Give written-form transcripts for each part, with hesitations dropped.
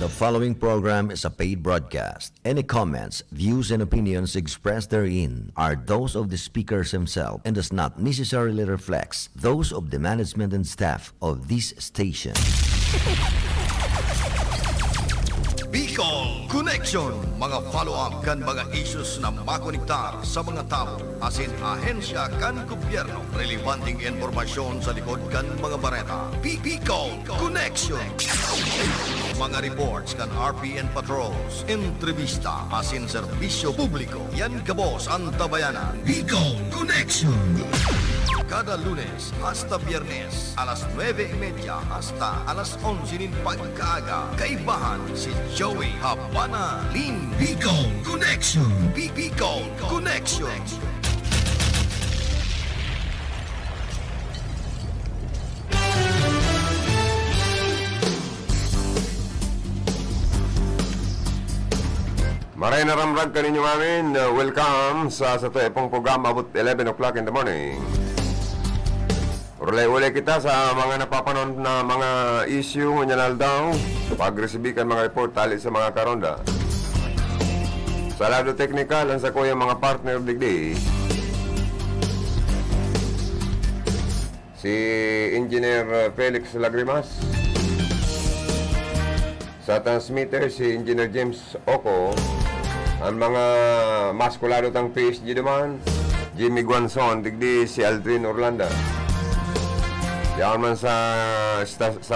The following program is a paid broadcast. Any comments, views, and opinions expressed therein are those of the speakers themselves and does not necessarily reflect those of the management and staff of this station. Bicol Connection, mga follow-up kan mga issues na makonektar sa mga tao, asin ahensya kan gobyerno, relevanteng informasyon sa likod kan mga bareta. Bicol Connection. Mga reports kan RPN patrols, entrevista, asin serbisyo publiko. Yan kabos ang tabayanan. Bicol Connection. Kada Lunes hasta Biyernes, alas 9:30 hasta alas 11 ng pagkaaga. Kaibahan si Joey Habana Lin. Bicol Connection. Bicol Connection. Maray na ramrag ka ninyo amin. Welcome sa epong program about 11 o'clock in the morning. Uli-uli kita sa mga napapanood na mga issue ngunyan daw. Pag-resibikan mga report tali sa mga karonda. Sa lado technical, ang sa ko yung mga partner digdi. Si Engineer Felix Lagrimas. Sa transmitter, si Engineer James Oco. Ang mga maskulado tang PSG naman, Jimmy Guanzon, digdi si Aldrin Orlando. Yan man sa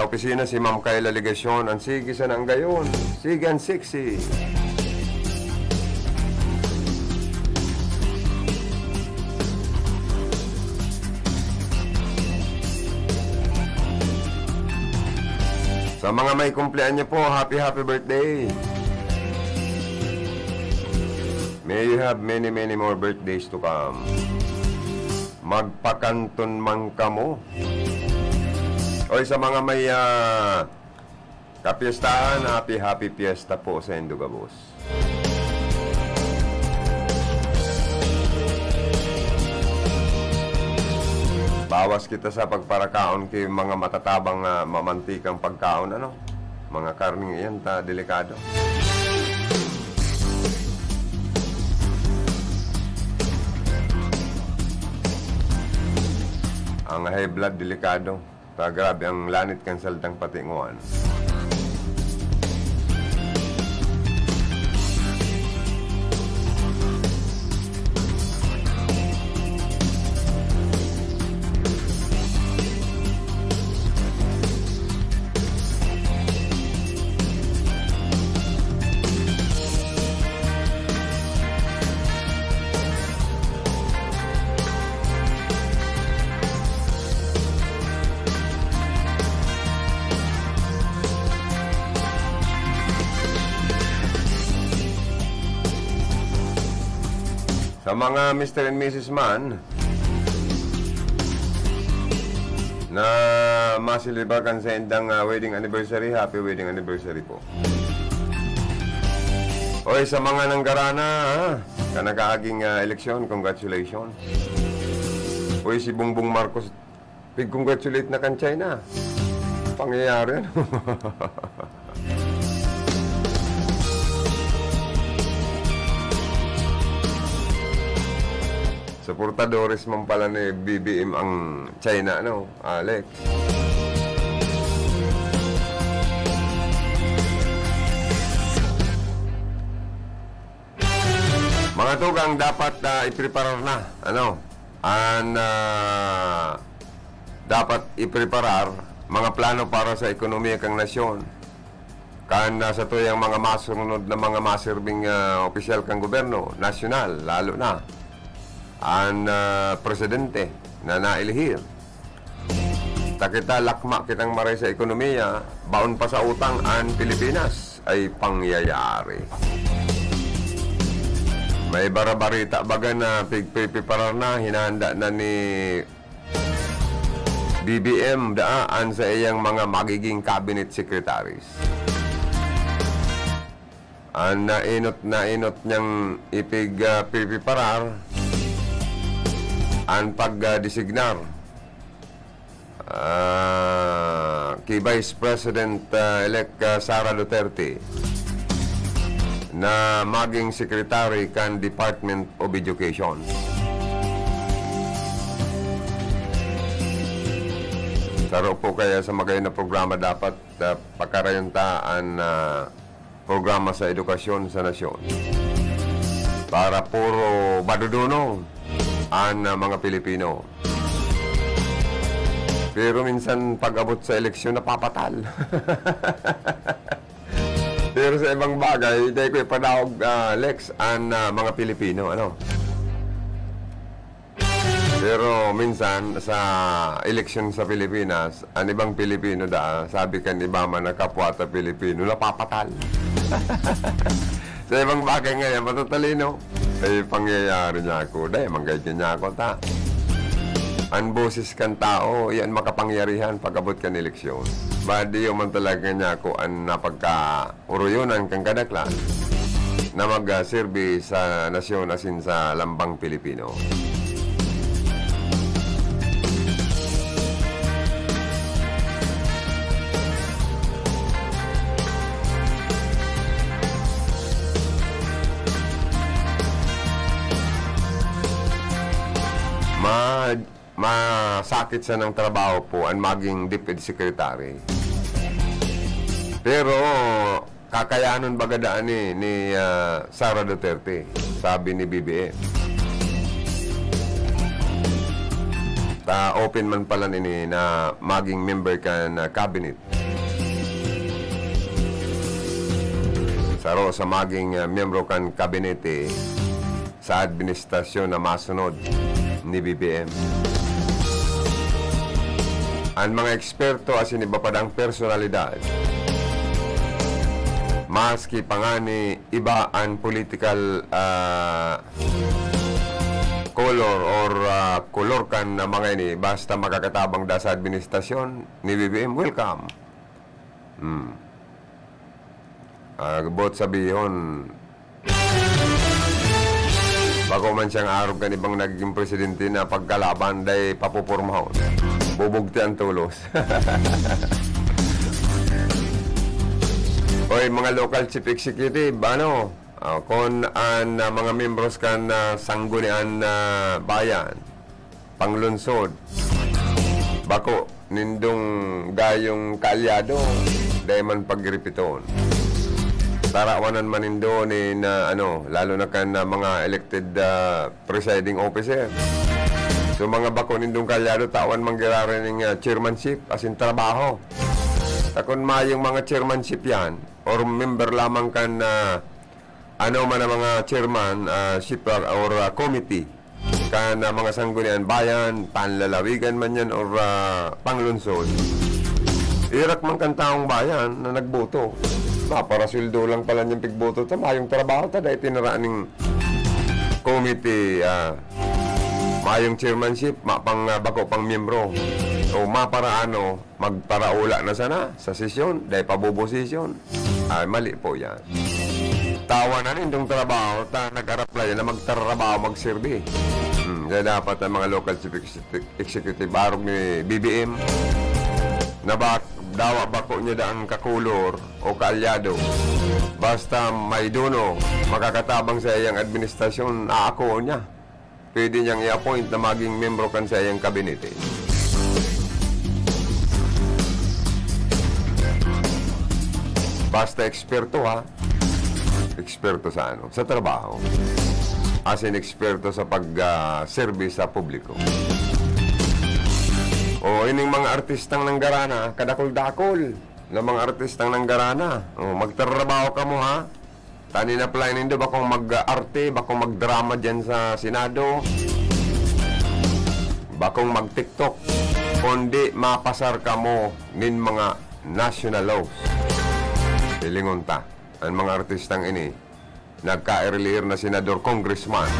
opisina si Ma'am Kayla Ligasyon. Ang sige sa nang gayon. Sige ang sexy. Sa mga may kumpleanyo po, happy birthday. May you have many more birthdays to come. Magpakanton man kamo. Oy, sa mga may kapiestahan, happy fiesta po sa Indugabos. Bawas kita sa pagparakaon kay mga matatabang mamantikang pagkaon, ano? Mga karning iyan, delikado. Ang high blood, delikado. Grabe ang lanit kan saldang patinguan. Sa mga Mr. and Mrs. Man na masilibakan sa endang wedding anniversary, happy wedding anniversary po. Oy, sa mga nanggarana kanakaaging eleksyon, congratulations. Oy, si Bongbong Marcos, congratulate na kan China. Pangyayari. Supportadores man pala ni BBM ang China, no, Alex? Mga tugang dapat i-prepare na, ano? Dapat i-prepare mga plano para sa ekonomiya kang nasyon. Kan sa tuyang mga masunod na mga maserbing opisyal kang gobyerno, nasyonal, lalo na. Ang presidente na nailihir. Takita lakma kitang maray sa ekonomiya, baon pa sa utang ang Pilipinas ay pangyayari. May barabarita baga na pigpipiparar na, hinanda na ni BBM daan sa iyang mga magiging cabinet secretaries. Ang nainot niyang ipigpipiparar ang pagdesignar kay Vice President-elect Sara Duterte na maging Secretary kan Department of Education. Taro po kaya sa magayon na programa dapat pagkarayuntaan na programa sa edukasyon sa nasyon para puro madudunong ang mga Pilipino. Pero minsan pag-abot sa eleksyon napapatal. Pero sa ibang bagay, dahil ko ipanahog, Lex, ang mga Pilipino, ano? Pero minsan, sa eleksyon sa Pilipinas, ang ibang Pilipino sabi kan iba man na kapwa ta Pilipino, napapatal. Sa ibang bagay ngayon, matatalino. Ay, pangyayari niya ako. Dahil, manggayad niya ako, ta. Ang boses kan tao, yan makapangyarihan pag-abot kan eleksyon. Badi yung man talaga niya ako ang napagka-uroyonan kang kadaklan na mag-serve sa nasyon asin sa lambang Pilipino. Masakit sa ng trabaho po ang maging Deputy Secretary. Pero kakayanon bagadaan ni Sara Duterte, sabi ni BBM. Open man pala nini na maging member ka na cabinet. Saro sa maging membro kan kabinete sa administrasyon na masunod ni BBM. Ang mga eksperto asin iba pa dang personalidad, maski pangani iba ang political color or color kan na mga ini, basta makakatabang da sa administrasyon ni BBM, welcome. Bot sabihon, bako man siyang arog kan ibang naging presidente na pagkalaban day papupurmahon. Bubugti ang tulos. Oy, mga local chief executive, ano? Kung ang mga membros kan sanggunian bayan, panglunsod, bako, nindong gayong kaalyado, dahil man pagripiton. Tarawanan manindo ni na lalo na kan mga elected presiding officer. So mga bako nindong kalyado tawan manggirari ng chairmanship asin trabaho. Takon mayong mga chairmanship yan or member lamang kan man ang mga chairman ship or committee kan mga sanggunian bayan, panlalawigan man yan or panglunsod. Irak man kan taong bayan na nagboto. Para sweldo lang pala niyang pigboto ta mayong trabaho ta dahil tinaraan ng committee mayong chairmanship, mapang bako pang miyembro. O mapara magparaula na sana sa sesyon, dahil pabubosisyon. Ay, mali po yan. Tawa na rin itong trabaho, nag-araplay na magtrabaho, magserbi. Kaya dapat ang mga local chief executive barog ni BBM na dawa bako niya daan kakulor o kaalyado. Basta may dono, makakatabang sa iyang administrasyon, ako niya. Pwede niyang i-appoint na maging membro kan sa iyang kabinete. Basta eksperto Eksperto sa Sa trabaho. As in eksperto sa pag-service sa publiko. O ining mga artistang nanggarana, kadakol-dakol na mga artistang nanggarana. O magtrabaho ka mo Tani na plan nindo bakong mag-arte, bakong mag-drama dyan sa Senado, bakong mag-TikTok, kundi mapasar ka mo nin mga national laws. Pilingon ta, ang mga artistang ini, nagka-earlier na senador, congressman,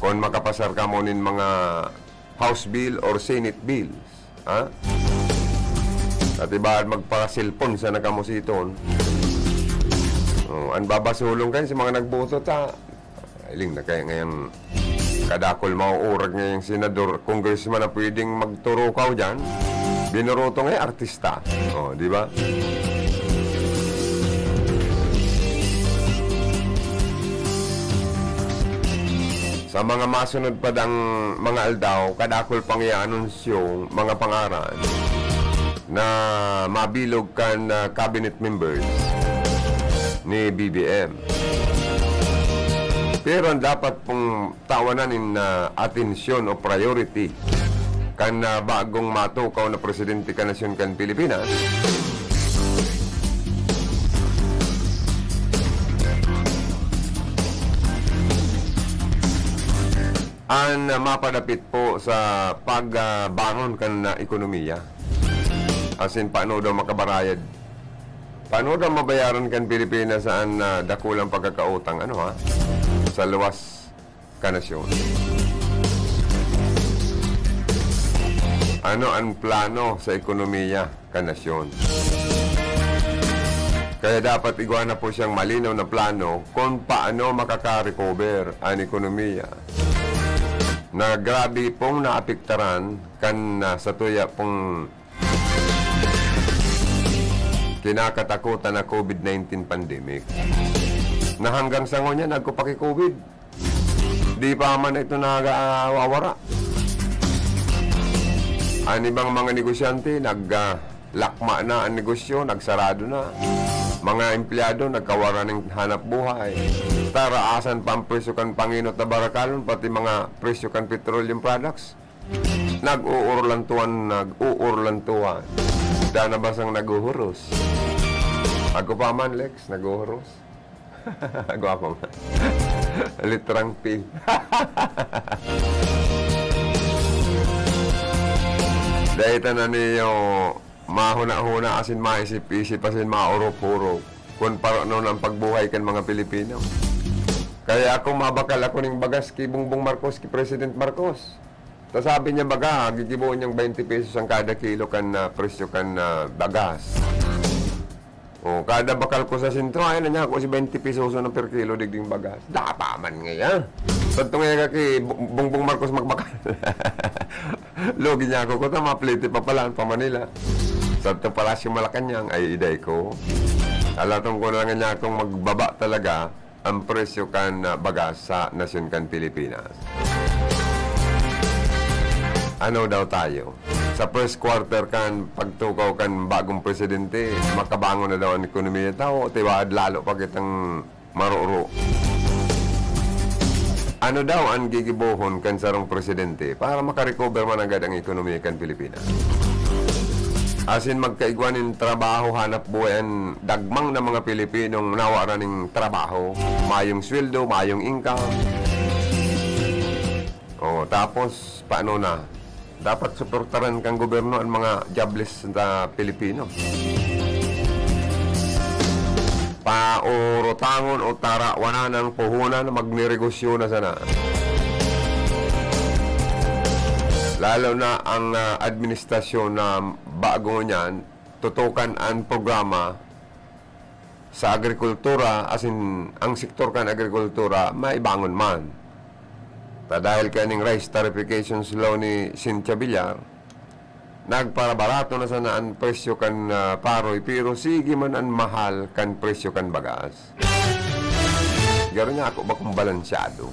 kung makapasar ka mo nin mga House bill or Senate bills. At iba magpa-cellphone sa nakamusiton. Ang babasulong kayo sa mga nagboto iling na kaya ngayong kadakol mauurag ngayong senador, congressman na pwedeng magturukaw dyan. Binuruto nga artista. O, di ba? Sa mga masunod pa dang mga aldaw, kadakol pang i-anunsyo mga pangaran na mabilog kan cabinet members ni BBM. Pero ang dapat pong tawanan na atensyon o priority kan bagong matukaw na presidente kan nasyon kan Pilipinas, ang mapadapit po sa pagbangon kan na ekonomiya. As in, paano daw makabarayad? Paano daw mabayaran kan Pilipinas saan dakulang pagkakautang, sa luwas ka nasyon? Ano ang plano sa ekonomiya ka nasyon? Kaya dapat iguana po siyang malinaw na plano kung paano makaka-recover ang ekonomiya na grabe pong naapektaran kan sa tuya pong kinakatakutan na COVID-19 pandemic. Na hanggang sa ngonya nagkupaki-COVID. Di pa man ito nagawawara. Ang ibang mga negosyante naglakma na ang negosyo, nagsarado na. Mga empleyado nagkawara ng hanap buhay. Taraasan pa ang presyo kan panginot na barakalon, pati mga presyo kan petroleum products. Nag-uurlantuan. Dana basang naguhuros. Ako pa man, Lex, naguhuros. Gwapo man. Litrang P. Dahil na niyo mahuna-huna asin maisip-isip asin maurop-urop kung paano ang pagbuhay kan mga Pilipino. Kaya ako mabakal ako ng bagas kay Bongbong Marcos, kay President Marcos. Tapos sabi niya baga, gigibuon niyang 20 pesos ang kada kilo kan presyo kan bagas. O, kada bakal ko sa sentro, ay na niya ako si 20 pesos na per kilo digding bagas. Dapaman ngayon. Tanto nga kay Bongbong Marcos magbakal. Logi niya ako ko, maplete pa pala pa Manila. Sa ito Palasyo Malacanang ay iday ko. Alatong ko na nga niya akong magbaba talaga ang presyo kan bagas sa nasyon kan Pilipinas. Ano daw tayo? Sa first quarter kan pagtukaw kan bagong presidente, makabangon na daw ang ekonomiya tao, tiwaad lalo pa kitang maruro. Ano daw ang gigibuhon kan sarong presidente para makarecover man agad ang ekonomiya kan Pilipinas? Asin magkaigwanin trabaho, hanap buhay ang dagmang na mga Pilipinong nawara ng trabaho, mayong sweldo, mayong income. O, tapos, paano na? Dapat suportaran kang gobyerno ang mga jobless na Pilipino. Paurotangon o tarawanan ng puhunan, magnegosyo na sana. Lalo na ang administrasyon na bago niyan, tutukan ang programa sa agrikultura, asin ang sektor kan agrikultura, maibangon man. Dahil kaning rice tarifications law ni Cynthia Villar, nagparabarato na sana ang presyo kan paroy, pero sige man ang mahal kan presyo kan bagas. Garo niya ako ba kung balansyado?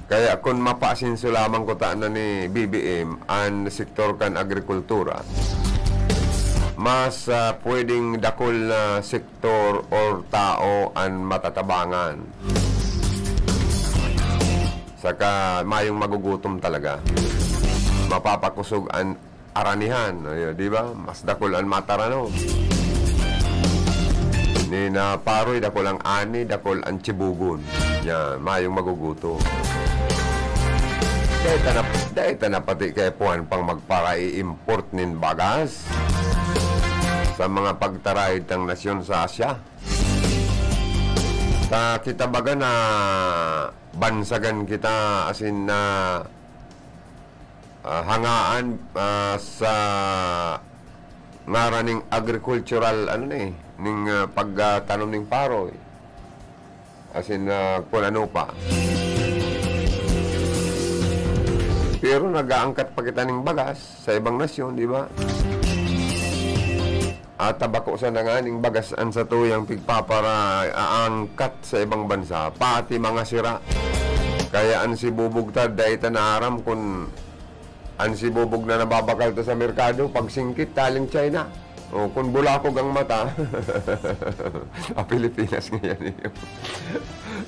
Kaya kung mapasinso lamang ko taan na ni BBM ang sektor kan agrikultura, mas pwedeng dakol na sektor or tao ang matatabangan. Saka mayong magugutom talaga. Mapapakusog ang aranihan. Di ba? Mas dakol ang matarano. Ni na paroy, dakol ang ani, dakol ang chibugon. Yan, mayong magugutom. Dahil na pati kay Puan pang magpara-i-import nin bagas sa mga pagtarayid ng nasyon sa Asya. Kita baga na bansagan kita asin na hangaan sa ngaraning agricultural ning pagtanom ning paroy. Asin kung ano pa. Pero nag-aangkat pa kita ng bagas sa ibang nasyon, di ba? At tabako sa nanganing bagas an sa tuyang pigpapara aangkat sa ibang bansa, pati mga sira. Kaya an si bubog ta dahita na aram kung an si bubog na nababakal ta sa merkado, pag singkit taling China. O kung bulakog ang mata, Pilipinas ngayon yun.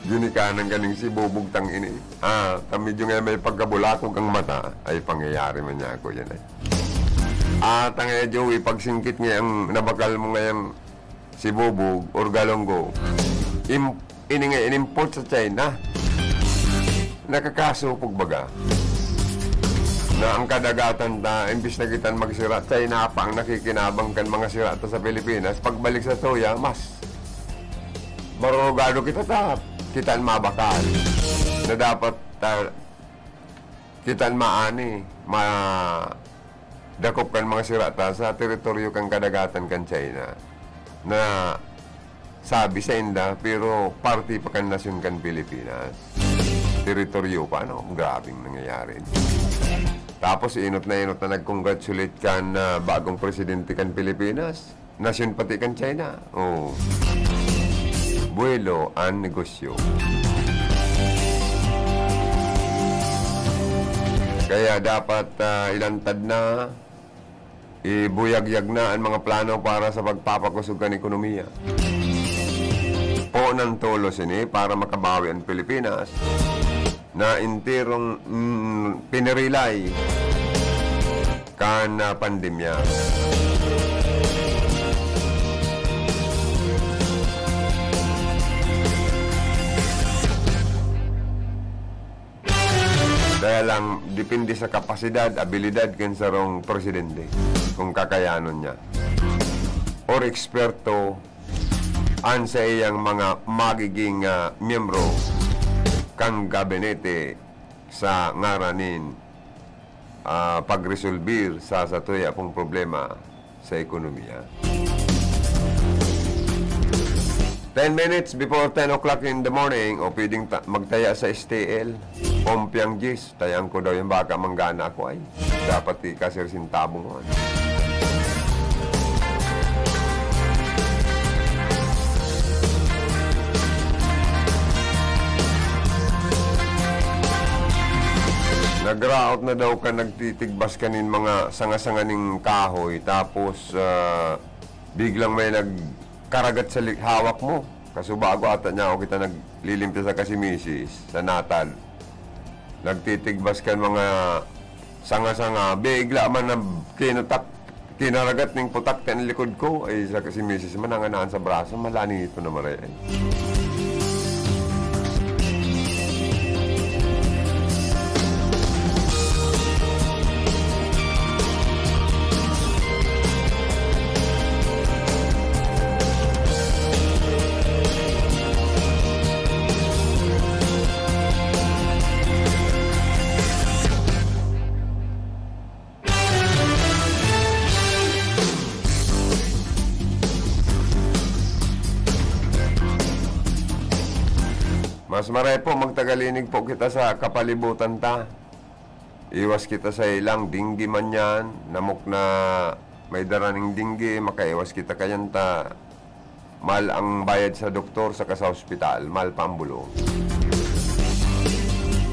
Ginikanan ganing si bubog tang ini. Medyo nga may pagkabulakog ang mata, ay pangyayari man niya ako yan eh. Ang Joey, pag singkit nga ang nabakal mo ngayon si bubog or galonggo, inimport sa China. Nakakasupog baga na ang kadagatan ta, imbis na kitan magsira, China pa ang nakikinabang kan mga sira ta sa Pilipinas. Pagbalik sa toya, mas marugado kita ta, kitan mabakal. Na dapat kitan maani, dakop kan mga sira ta sa teritoryo kang kadagatan kan China. Na sabi sa inda, pero party pa kan nasyon kan Pilipinas. Teritoryo pa, no? Grabing nangyayari. Tapos inot na nag-congratulate kan bagong presidente kan Pilipinas. Nasyon pati kan China. Oh. Buwelo ang negosyo. Kaya dapat ilantad na, ibuyagyag na ang mga plano para sa pagpapakusog kan ekonomiya. Po ng tulos ini para makabawi ang Pilipinas na intirong pinirilay kan pandemya. Dahil lang depende sa kapasidad, abilidad kan sarong presidente kung kakayanon niya or eksperto an sa iyang mga magiging miyembro kang gabinete sa ngaranin pagresolbir sa satuya pong problema sa ekonomiya. 10 minutes before 10 o'clock in the morning o pwedeng magtaya sa STL Pompiang Gis, tayang ko daw yung baka manggana ako ay dapat ikasir sintabong mo. Nagraot na daw ka, nagtitigbas ka nin mga sanga-sanganing kahoy, tapos biglang may nagkaragat sa hawak mo. Kaso bago ata niya ako kita naglilimpya sa kasimisis, sa Natal. Nagtitigbas ka mga sanga-sanga, bigla man na kinaragat ng putak ka likod ko, ay sa kasimisis mananganaan sa braso, malani ito na maray. Mas maray po, magtagalinig po kita sa kapalibutan ta. Iwas kita sa ilang dinggi man yan. Namok na may daraning dinggi, makaiwas kita kayan ta. Mal ang bayad sa doktor sa ospital, mal pambulo.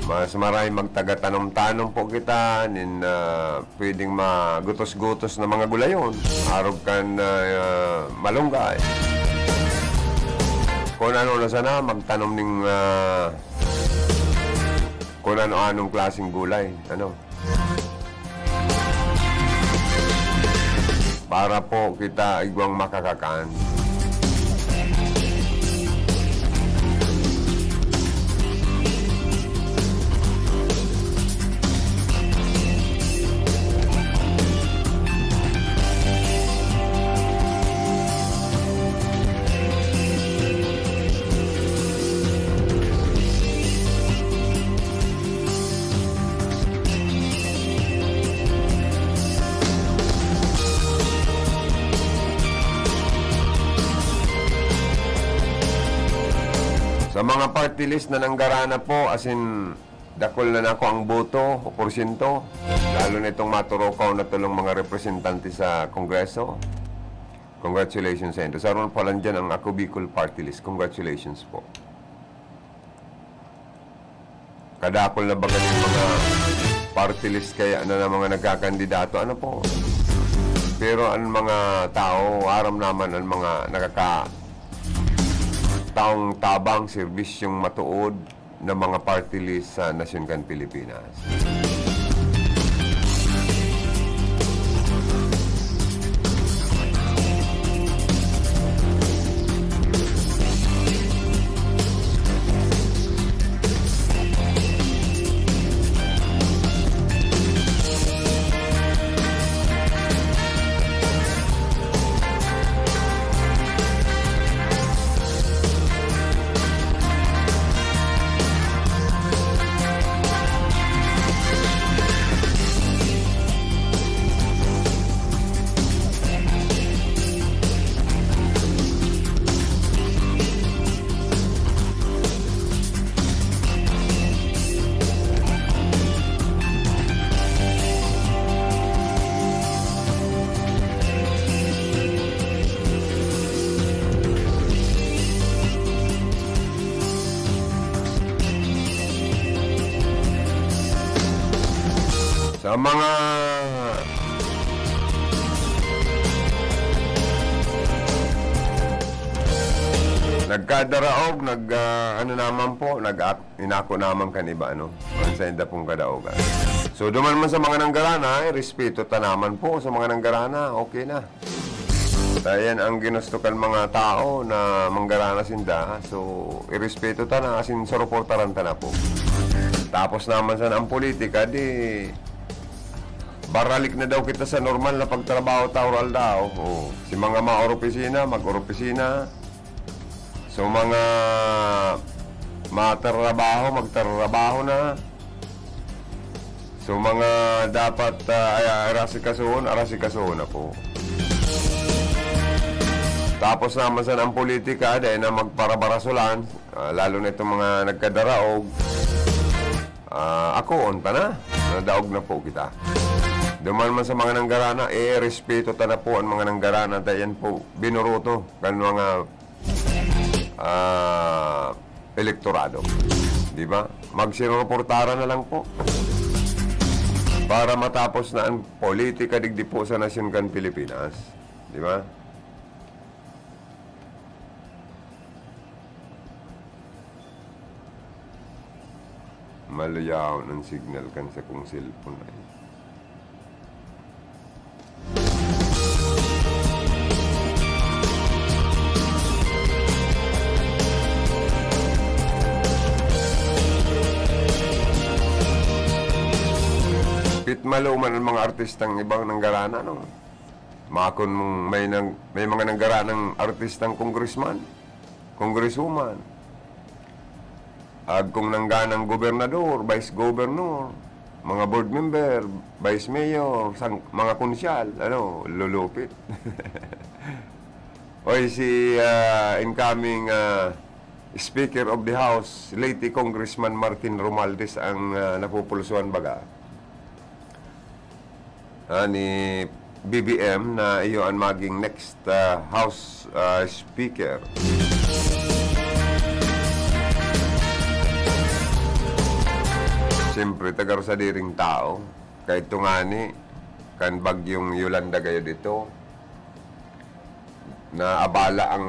Mas maray magtaga-tanom-tanom po kita, nin pwedeng magutos-gutos na mga gulayon. Arog kan malunggay. Kung ano na sana, magtanom ng kung ano-anong klaseng gulay. Ano? Para po kita igwang makakakaan. Sa mga party list na nanggarana po, as in dakol na nako ang boto o porsyento, lalo na itong maturokaw na tulong mga representante sa Kongreso. Congratulations sa inyo. Saron pa lang dyan ang Ako Bicol Party List. Congratulations po. Kadakol na ba ganun mga party list kaya na mga nagkakandidato? Ano po? Pero ang mga tao, aram naman ang mga taong tabang, serbisyong matuod na mga party list sa Nasyon Kan Pilipinas. Sa mga nagkadaraog, ano naman po, inako naman kaniba, ano, sa inda pong kadaogan. So, duman man sa mga nanggarana, respeto ta naman po sa mga nanggarana, okay na. Ayan ang ginustukan mga tao na manggarana sinda, so, irespeto ta na, asin suportaran ta na po. Tapos naman sa ang politika, di baralik na daw kita sa normal na pagtrabaho taural daw. Oh, si mga maor-opisina, mag-opisina. So mga matrabaho, magtrabaho na. So mga dapat arasikasuhon na po. Tapos naman sa ang politika, dahil na magparabarasulan, lalo na itong mga nagkadaraog, ako, onta na. Nadaog na po kita. Duman man sa mga nanggarana, respeto ta na po ang mga nanggarana. Dayan po, binuruto kan mga elektorado. Di ba? Magsireportara na lang po. Para matapos na ang politika digdi po sa Nasyon Kan Pilipinas. Di ba? Malayaw ng signal kan sa kong cellphone ay. Pitmaluman ang mga artistang ibang nanggarana, no? Makon mong may mga nanggaranang artistang congressman, congresswoman. Kung nangganang gobernador, vice governor, mga board member, vice mayor, mga konsyal, lulupit. Oy, si incoming Speaker of the House, late Congressman Martin Romualdez ang napupulsuan baga. Ni BBM na iyo ang maging next House Speaker. Siyempre, tagar sa diring tao, kahit tungani, kan bagyong Yolanda kayo dito, na abala ang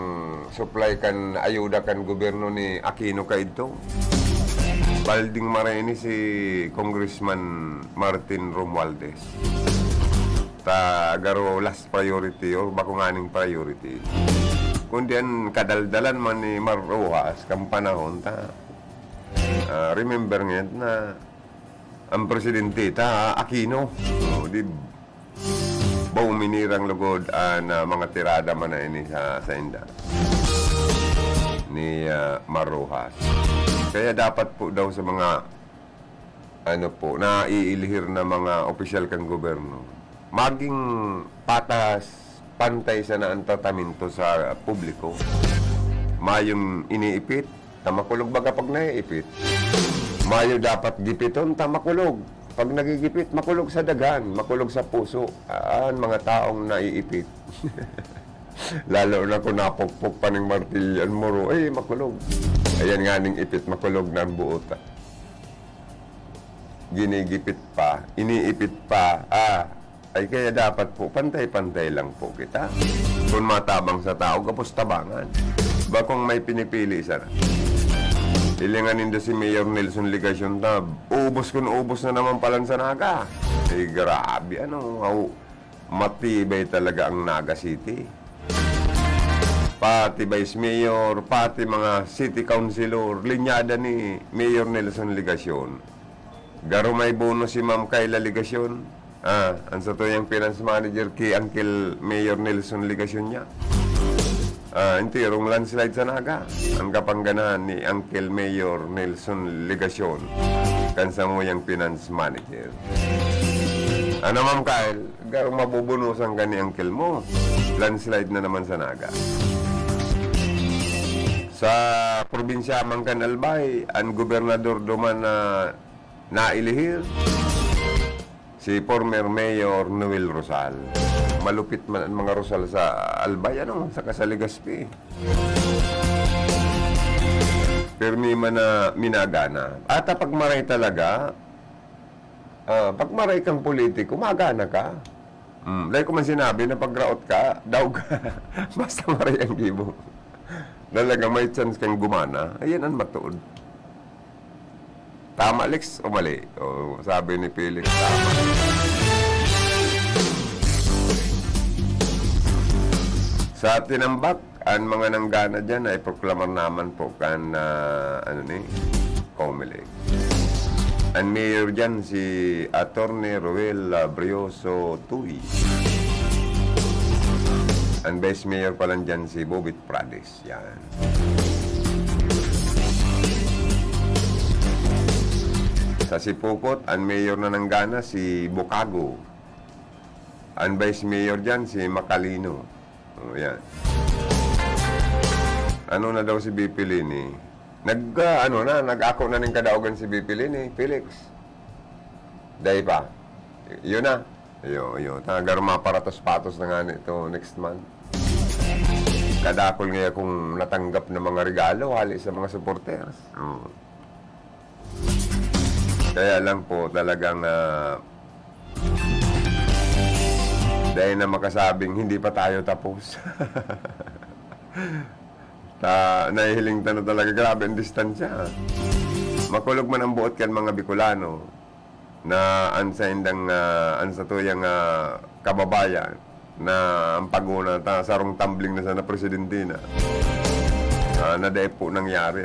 supply kan ayuda kan gobyerno ni Aquino kaito. Balding mareni si Congressman Martin Romualdez. Garo last priority or bakunganing priority. Kundi ang kadaldalan man ni Mar Rojas kang panahon remember ngayon na ang presidente Aquino di minirang lugod na mga tirada man na ini sa inda ni Mar Rojas. Kaya dapat po daw sa mga na iilihir na mga opisyal kang gobyerno maging patas, pantay sa ang tratamento sa publiko. Mayong iniipit, makulog baga pag naiipit. Mayo dapat gipiton, ta makulog. Pag nagigipit, makulog sa dagan, makulog sa puso. Mga taong naiipit. Lalo na kung napukpok pa ng martilyan mo, makulog. Ayan nga ning ipit, makulog na ang buot. Ginigipit pa, iniipit pa, ay kaya dapat po, pantay-pantay lang po kita. Kung matabang sa tao, kapos tabangan. Ba kung may pinipili sana? Ilingan nindo si Mayor Nelson Ligacion na ubos na naman palang sa Naga. Grabe, matibay talaga ang Naga City. Pati Vice Mayor, pati mga City Councilor, linyada ni Mayor Nelson Ligacion. Garo may bonus si Ma'am Kayla Ligacion. Ang sa tuyang finance manager kay Uncle Mayor Nelson Ligacion niya. Intirong landslide sa Naga. Ang kapangganahan ni Uncle Mayor Nelson Ligacion. Kansa mo yung finance manager. Ma'am Kyle, garong mabubunusan ka ni Uncle mo. Landslide na naman sa Naga. Sa probinsya Mangkan Albay, ang gobernador duman na nailihir, si former Mayor Noel Rosal. Malupit man ang mga Rosal sa Albay, sa Kasaligaspi. Permi man na minagana. At pagmaray talaga, pagmaray kang politiko, magana ka. Like ko man sinabi na pagraot ka, daw ka. Basta maray ang gibo. Talaga may chance kang gumana, ayan ang matuod. Tama, Alex, o mali? Sabi ni Felix, tama. Sa tinambak, ang mga nanggana dyan ay proklamar naman po kan, Comelec. Ang mayor dyan, si Atty. Roel Brioso Tuy. Ang vice mayor pa lang dyan, si Bobit Prades. Yan. Sa Sipukot, ang mayor na nanggana, si Bukago. Ang vice mayor dyan, si Macalino. Yan. Ano na daw si BP Lini? Nag-ako na ning kadaugan si BP Lini, Felix. Dahil pa. Yun na. Yun. Tagar maparatos-patos na nga nito next month. Kadakol ngayon kung natanggap ng mga regalo hali sa mga supporters. Kaya lang po talagang dahil na makasabing hindi pa tayo tapos. Nahihiling na talaga, grabe ang distansya. Makulog man ang buot kan mga Bicolano na ansa tuyang kababayan na ang paguna sarong tumbling na sana presidente na dahil po nangyari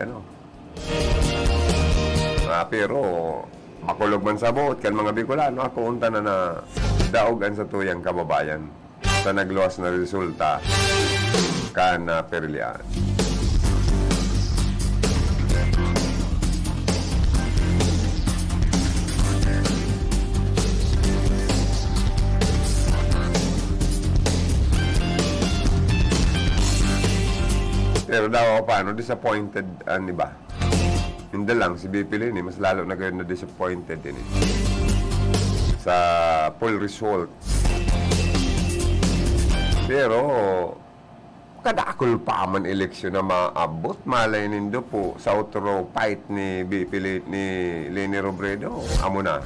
pero makulog man sa buot kan mga Bicolano, ako unta na daog ansa tuyang kababayan sa nagluwas na resulta kan Perlian. Pero daw paano, disappointed ni ba? Hindi lang, si BP Lini, mas lalo na kayo na disappointed din sa poll result. Pero, kadakol pa man eleksyon na maabot, malay nindo po sa outro fight ni BP Lini, ni Leni Robredo. Amo na.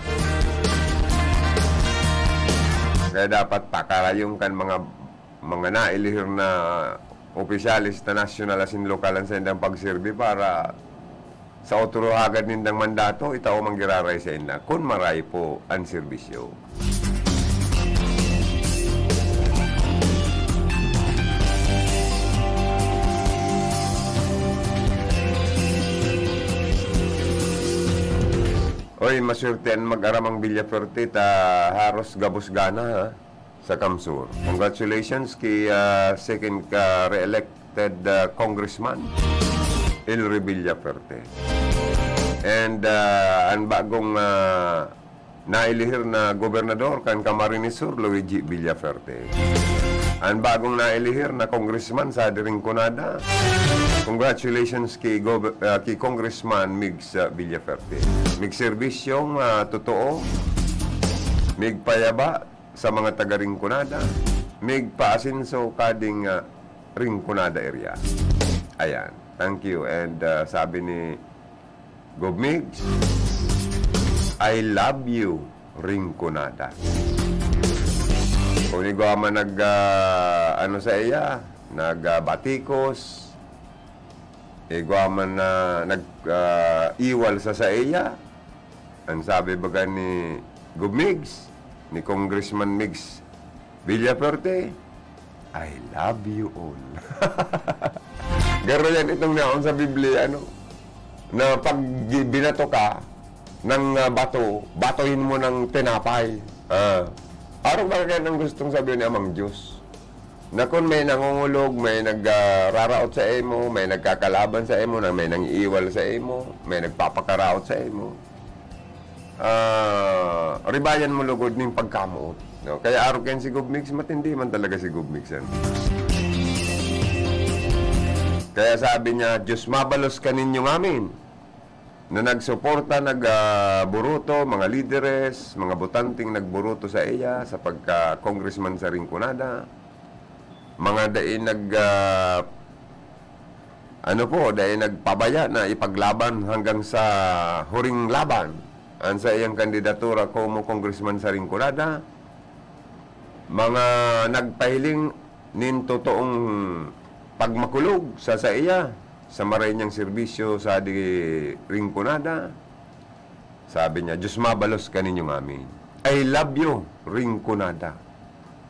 Kaya dapat pakarayong kan mga nailihir na opisyalis na national as in lokalan sa indang pagserbi para sa otro agad nindang mandato, itaw manggiraray sa inda kung maray po ang serbisyo. Oy, masurten mag-aramang Villafuerte haros gabos gana sa Kamsur. Congratulations kay second re-elected congressman Elry Villafuerte. And ang bagong nailihir na gobernador kan Camarines Sur, Luigi Villafuerte. Ang bagong nailihir na congressman sa Rinconada. Congratulations kay Congressman Migs Villaferte. Mig serbisyong totoo, mig payaba sa mga taga Rinconada, mig paasinso kading Rinconada area. Ayan, thank you. And sabi ni Gob Migs, I love you, Rinconada. Kung igwa man ano sa iya, nagbatikos, igwa man iwal sa iya, ang sabi baga ni Gob Migs, ni Congressman Migs Villaferte, I love you all. Garo yan itong naon sa Biblia, ano? Na pag binato ka ng bato, batohin mo ng tinapay. Araw ba kayo nang gustong sabihin ni Amang Diyos? Na kung may nangungulog, may nagraraot sa imo, may nagkakalaban sa imo, may nangiiwal sa imo, may nagpapakaraot sa imo, ribayan mo lugod ng pagkamuot. No? Kaya araw kayo si Gob Migs, matindi man talaga si Gob Migs. Kaya sabi niya, Diyos mabalos ka ninyong amin na nagsuporta, nagburuto, mga lideres, mga botanting nagburuto sa iya sa pagka-congressman sa Rinconada. Mga daing daing nagpabaya na ipaglaban hanggang sa huring laban ang sa iyang kandidatura como congressman sa Rinconada. Mga nagpahiling nin totoong pagmakulog sa iya sa maray niyang serbisyo sa di Rinconada. Sabi niya, Diyos mabalos ka ninyong amin. I love you, Rinconada.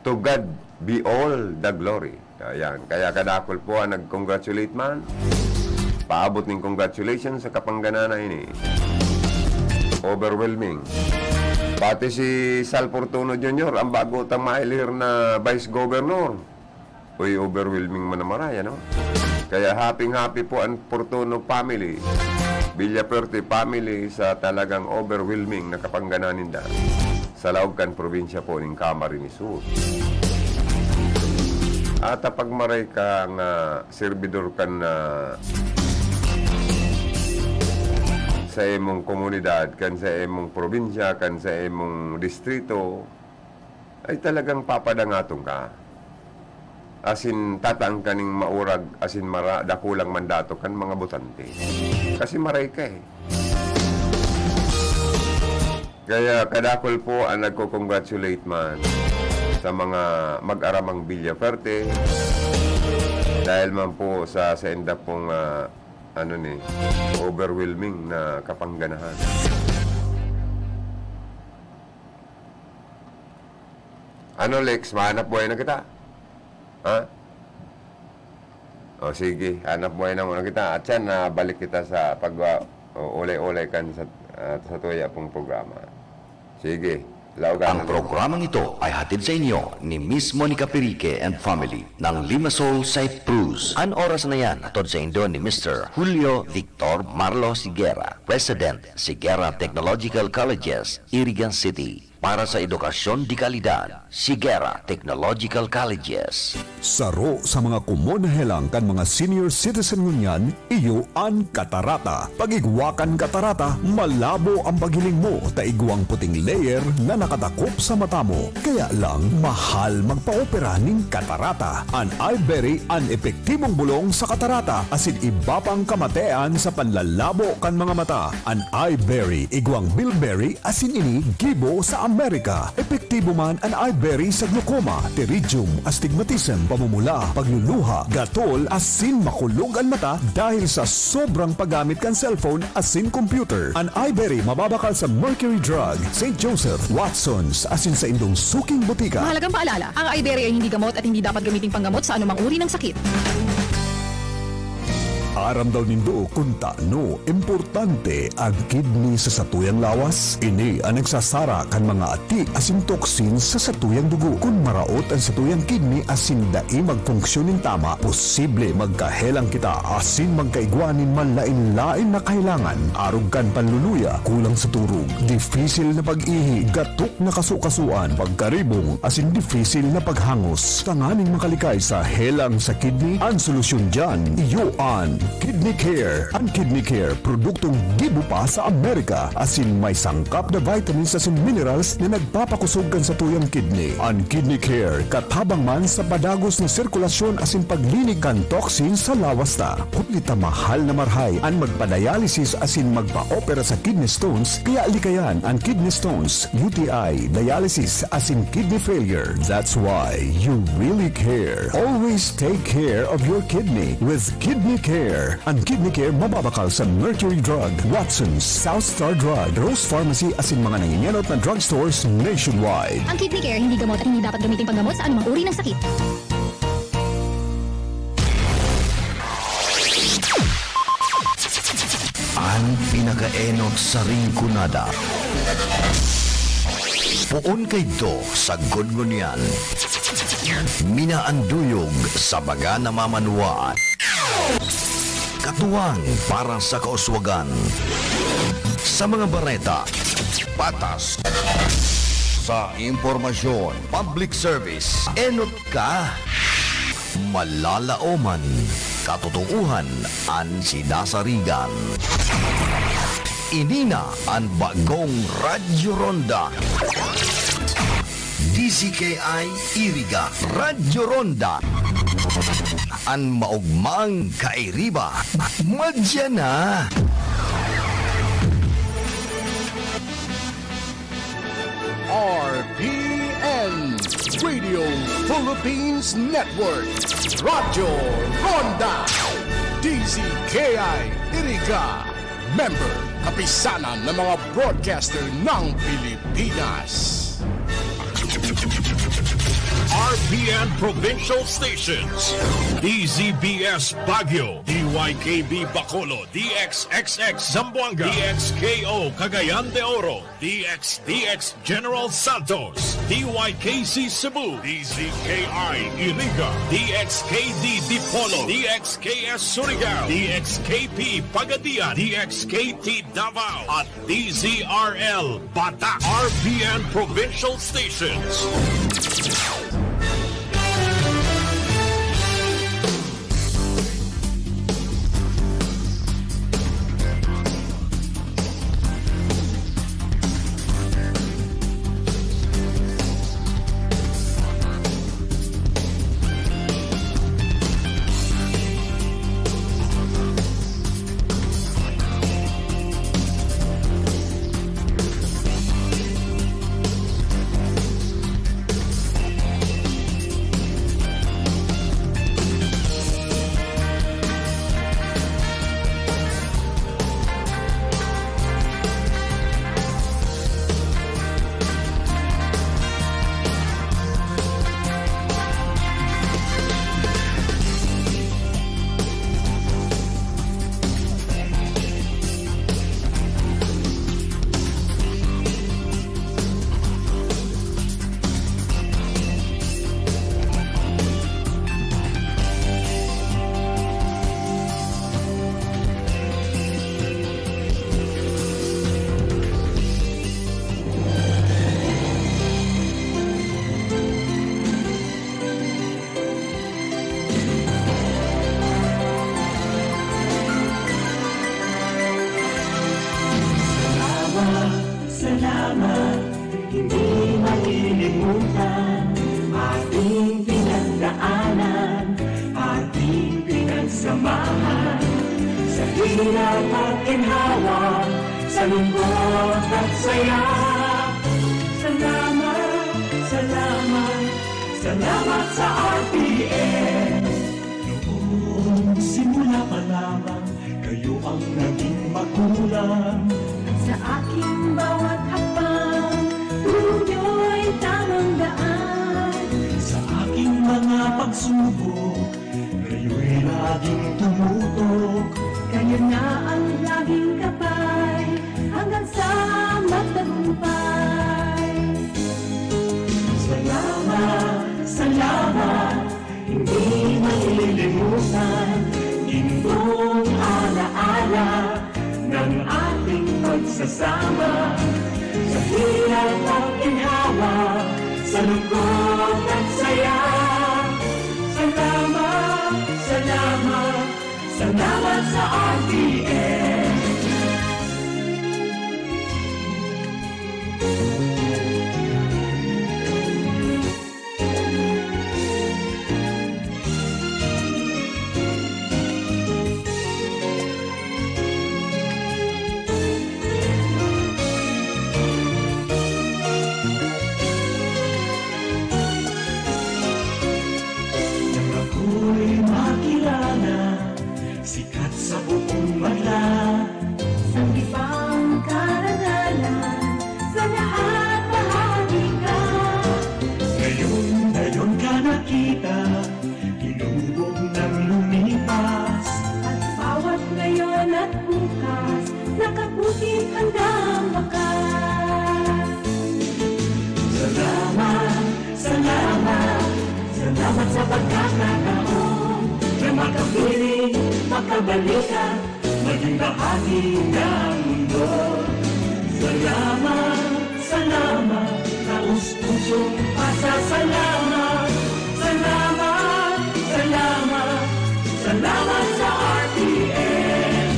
To God be all the glory. Ayan. Kaya kadakol po ang nag-congratulate man. Paabot ng congratulations sa kapanggana ini. Overwhelming. Pati si Sal Fortuno Jr., ang bago tang mailir na Vice Governor. Uy, overwhelming man na maraya, no? Kaya happy po ang Fortuno family, Villaferte family sa talagang overwhelming na kapanggananin da sa Laogan probinsya po ng Camarines Sur. At pag maray kang servidor kan sa imong komunidad, kan sa imong probinsya, kan sa imong distrito, ay talagang papadangatong ka. Asin tatang kaning maurag, asin dakulang mandato kan mga botante. Kasi maray ka eh. Kaya kadakol po ang nagko-congratulate man sa mga mag-aramang Villaferte dahil man po sa enda pong overwhelming na kapangganahan. Ano Lex, mahanap buhay na kita? Ha? O sige, hanap buhay na muna kita. At yan, balik kita sa pag-ulay-ulay kan sa tuya pong programa. Sige, Laogan. Ang programang ito ay hatid sa inyo ni Miss Monica Perique and family ng Limassol, Cyprus. Ang oras na yan, hatod sa inyo ni Mr. Julio Victor Marlo Siguera, President, Siguera Technological Colleges, Irigan City. Para sa edukasyon di kalidad, Siguera Technological Colleges. Saro sa mga kumonahelang kan mga senior citizen ngunyan, iyo ang katarata. Pagigwakan katarata, malabo ang paghiling mo, taigwang puting layer na nakatakop sa mata mo. Kaya lang, mahal magpa-opera ning katarata. An iBerry, an epektibong bulong sa katarata, asin iba pang kamatean sa panlalabo kan mga mata. An iBerry, igwang bilberry, asin ini gibo sa Amerika. Epektibo man ang iBerry sa glaucoma, pterygium, astigmatism, pamumula, pagluluha, gatol, asin makulog ang mata dahil sa sobrang paggamit kan cellphone asin computer. Ang iBerry mababakal sa Mercury Drug, St. Joseph, Watson's, asin sa indong suking butika. Mahalagang paalala, ang iBerry ay hindi gamot at hindi dapat gamiting panggamot sa anumang uri ng sakit. Aram daw nindo kung taano importante ang kidney sa satuyang lawas. Ini ang nagsasara kan mga ati asin toxin sa satuyang dugo. Kung maraot ang satuyang kidney asin dai magfunksyonin tama, posible magkahelang kita asin magkaigwanin manlain-lain na kailangan. Arog kan panluluya, kulang sa turog, difisil na pag-ihi, gatok na kasukasuan, pagkaribong asin difisil na paghangos. Tanganing makalikay sa helang sa kidney, ang solusyon dyan, iyo an Kidney Care. Ang Kidney Care, produktong gibo pa sa Amerika, asin may sangkap na vitamins asin minerals na nagpapakusog kan sa tuyang kidney. Ang Kidney Care, katabang man sa padagos na sirkulasyon asin paglinig kan toxin sa lawas ta. Kutlita mahal na marhay ang magpa-dialysis asin magpa-opera sa kidney stones, kaya likayan ang kidney stones, UTI, dialysis asin kidney failure. That's why you really care. Always take care of your kidney with Kidney Care. Ang Kidney Care mababakal sa Mercury Drug, Watson's, South Star Drug, Rose Pharmacy asin mga nanginyanot na drugstores nationwide. Ang Kidney Care hindi gamot at hindi dapat gamitin panggamot sa anumang uri ng sakit. Ang pinakaenot sa ringkunada. Puon kay do sa gudngunyan. Minaanduyog sa baga na mamanuan. Katuwang para sa kauswagan. Sa mga bareta, patas. Sa impormasyon, public service, enot ka. Malalaoman, katotohanan ang sinasarigan. Inina ang bagong Radyo Ronda. DCKI Iriga Radyo Ronda. Ang maugmang kairiba. Madya na. RPN Radio Philippines Network Radyo Ronda DZKI Iriga Member Kapisanan ng mga broadcaster ng Pilipinas. RPN Provincial Stations, DZBS Baguio, DYKB Bacolod, DXXX Zamboanga, DXKO Cagayan de Oro, DXDX General Santos, DYKC Cebu, DZKI Iriga, DXKD Dipolo, DXKS Surigao, DXKP Pagadian, DXKT Davao, at DZRL Bata. RPN Provincial Stations. hirap at ginhawa, sa lungkot at saya. Salamat, salamat, salamat sa RPN. Noong simula pa lamang, kayo ang naging magulang. Sa aking bawat hakbang, tunyo'y tamang daan. Sa aking mga pagsubok, kayo'y laging tumutok. Kayo na ang laging kapay hanggang sa magtagumpay. Salamat, salamat, hindi malilimutan. Gintong alaala ng ating pagsasama. Sa hirap at ginhawa, sa lungkot at saya. Salamat, salamat, salamat sa RTN. Nang ako'y makilala, sikat sa buong banla. Sanggipang karangalan, sa lahat bahagi ka. Ngayon ka nakita, inubog ng lumipas. At bawat ngayon at bukas, nakaputing hanggang wakas. Salamat, salamat, salamat sa pagkakataon na makapiling, makabalikan, maging bahagi ng mundo. Salamat, salamat, taus-pusong pasasalamat. Salamat, salamat, salamat sa RTN.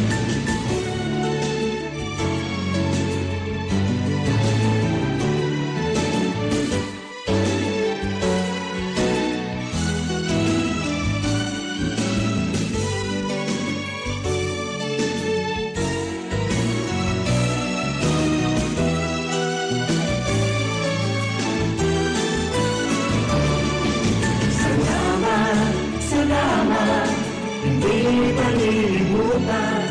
Salamat, salamat, hindi palilimutan.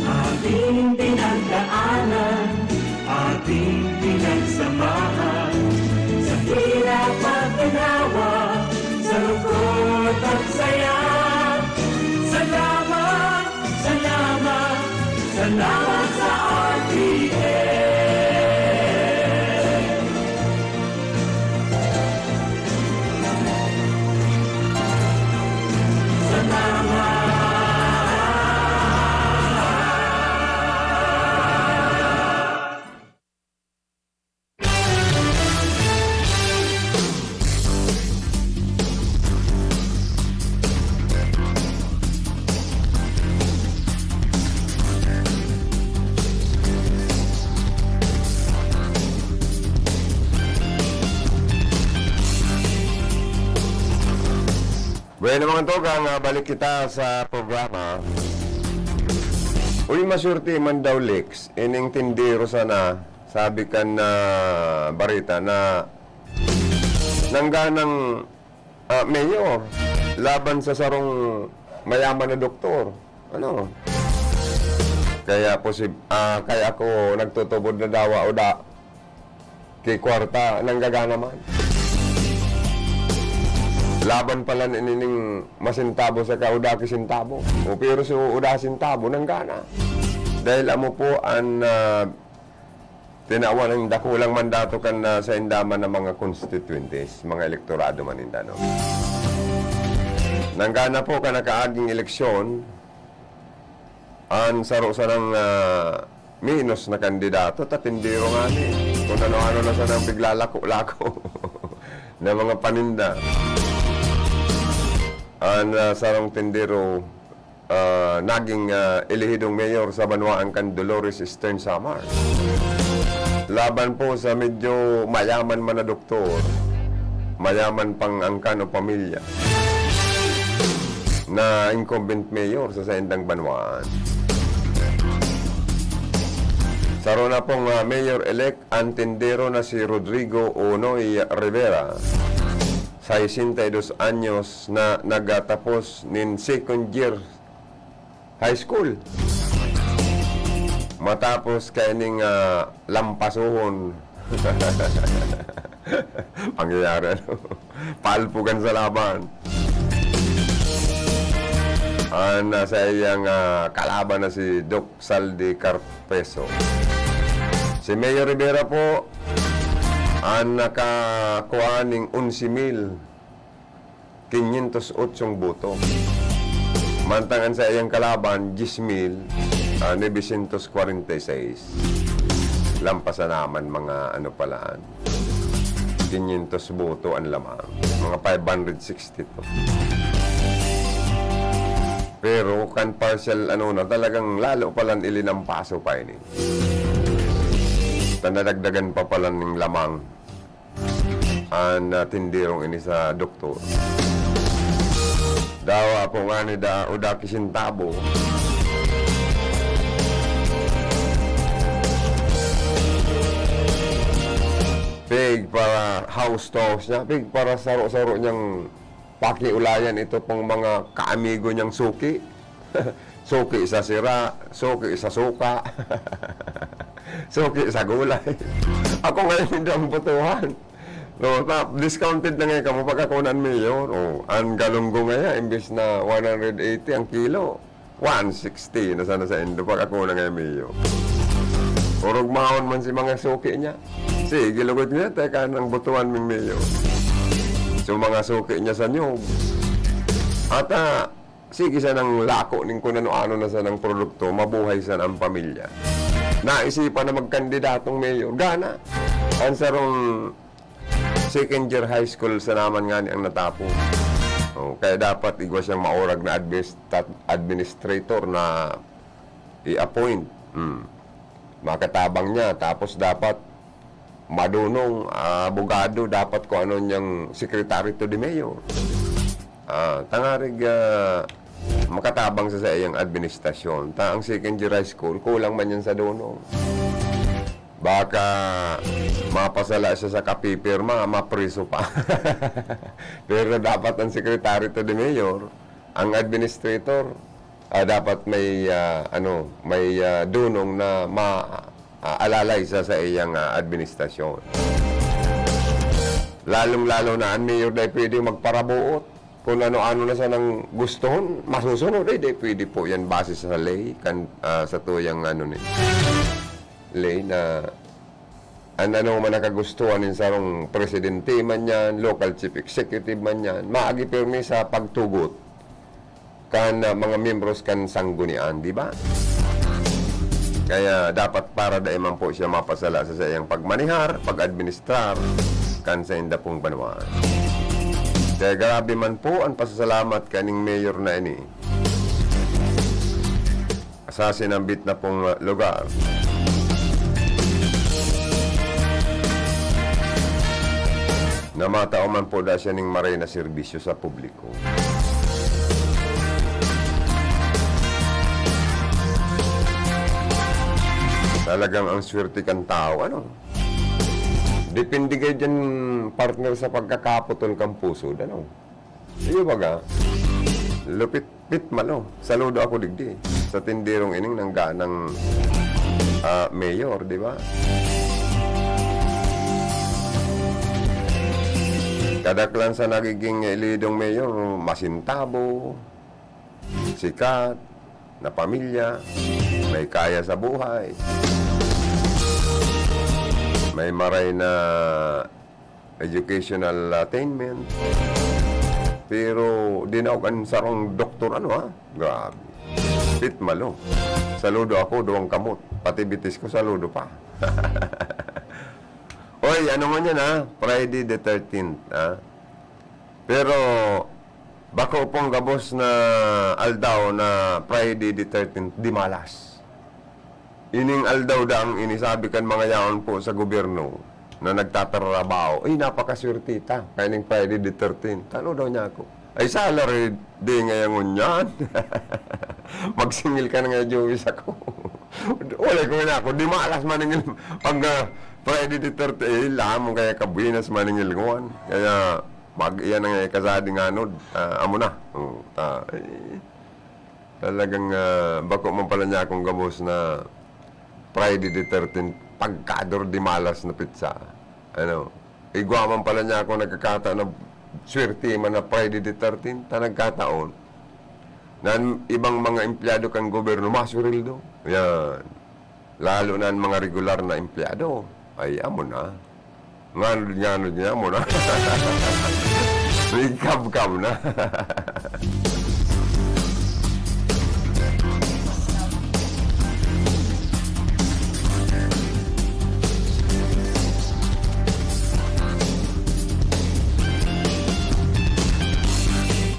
Ating pinagdaanan, ating pinagsamahan. Sa hirap at ginawa, sa lungkot at saya. Salamat, salamat, salamat sa RTN. Bueno mga togang, balik kita sa programa. Uy masurti man daw Lex, ining tindero sana, sabi kan na barita na nangganang mayor laban sa sarong mayaman na doktor. Ano? Kaya kaya ako nagtutubod na dawa o da kay kwarta nanggagana man. Laban pala nining masintabo sa kaudaki sintabo. O pero sa uda sintabo nang gana. Dahil amo po ang tinawa ng dakulang mandato kan sa indaman ng mga constituentes, mga elektorado man indano. Nang gana po ka nakaaging eleksyon, ang saro-sa ng minus na kandidato, tatindiro nga ni. Kung ano-ano na sa nang biglalako-lako na mga paninda. Ang sarong tindero naging elihidong mayor sa Banwaan kan Dolores Eastern Samar. Laban po sa medyo mayaman man na doktor, mayaman pang angkan o pamilya na incumbent mayor sa Saindang Banwaan. Saro na pong mayor-elect ang tindero na si Rodrigo Onoy Rivera. 62 anyos na nagatapos nin second year high school. Matapos kaining lampasuhon. Pangyayari ano? Palpugan sa laban. Nasa iyang kalaban na si Doc Saldi Carpeso. Si Mayor Rivera po nakakuha ng 11,508 boto. Mantangan sa iyang kalaban, 10,946. Lampasan naman mga palaan. 500 boto ang lamang. Mga 560 to. Pero kan partial talagang lalo palang ilinampaso pa ini. Tanadagdagan pa pala ng lamang ang tindirong ini sa doktor. Dawa po nga ni Uda Kisintabo. Pig para house to house niya. Pig para saro-saro niyang pakiulayan ito pong mga kaamigo niyang suki. Suki sa sira, suki sa suka, suki sa gulay. Ako ngayon hindi ang butuhan. No, discounted na ngayon kamo pagkakunan mayor. Ang galunggo ngayon, imbes na 180 ang kilo, 160 na sana sa Indo pagkakunan ngayon mayor. Urog mahon man si mga suki niya. Sige, lugod niya, teka ng butuhan ng mayor. So mga suki niya sa nyog. At sige sa ng lako ng kung ano na sa ng produkto, mabuhay sa ng pamilya. Naisipan na magkandidatong mayor. Gana. Ang sarong second year high school sa naman nga ang natapo. Kaya dapat igwa siyang maurag na administrator na i-appoint. Makatabang niya. Tapos dapat madunong, abogado, dapat kung ano niyang secretary to the mayor. Tangarig makatabang sa iyang administrasyon. Ang second year high school, kulang man yan sa dunong. Baka mapasala siya sa kapipirma, mapriso pa. Pero dapat ang secretary to the mayor, ang administrator, dapat may dunong na maalalay sa iyang administrasyon. Lalong-lalo na ang mayor dahil pwede magparabuot. Kung ano-ano na sa nang gustohon, masusunod dahil pwede po yan base sa lay, sa tuyang lay na ano man nakagustuhan ng sarong presidente man yan, local chief executive man yan, maagi pirmi sa pagtugot kan mga membros kan sanggunian, di ba? Kaya dapat para daiman po siya mapasala sa iyang pagmanihar, pag-administrar kan sa inda pong banwaan. Kaya grabe man po ang pasasalamat kaning mayor na ini sa sinambit na pong lugar. Na matao man po da siya ning maray na serbisyo sa publiko. Talagang ang swerte kang tao, Depende kayo dyan, partner, sa pagkakaputol kang puso, Iyo baga, lupit-pit malo. Saludo ako digdi sa tindirong ining ng ganang mayor, di ba? Kadaklan sa nagiging ilidong mayor, masintabo, sikat, na pamilya, may kaya sa buhay, may maray na educational attainment, pero dinawagan sarong doktor, grabe. Pit malo. Saludo ako, duwang kamot. Pati bitis ko, saludo pa. Oy, ano man yan, Friday the 13th, Pero, bako pong gabos na aldaw na Friday the 13th, di malas. Ining aldaw daang inisabi kan mga yaon po sa gobyerno na nagtatrabaho. Ay, napakaswertita. Kaya ning Friday the 13th. Ano daw niya ako? Ay, salary di ngayon yan. Magsingil ka na nga, Joey's ako. Wala ko na ako. Di malas maningil. Pag Friday the 13th, lamang kaya kabinas maningil ko. Kaya, iyan nga kasading amo na. Talagang, bako man pala niya akong gamos na Friday the 13th, pagkador di malas na pizza. Igwa man pala niya ako nagkakataon na swerte man na Friday the 13th, nagkataon. na ibang mga empleyado kang gobyerno masuril do. Yan. Lalo na ang mga regular na empleyado. Ay, amo na. Nganod niya mo na. May kab-kab na.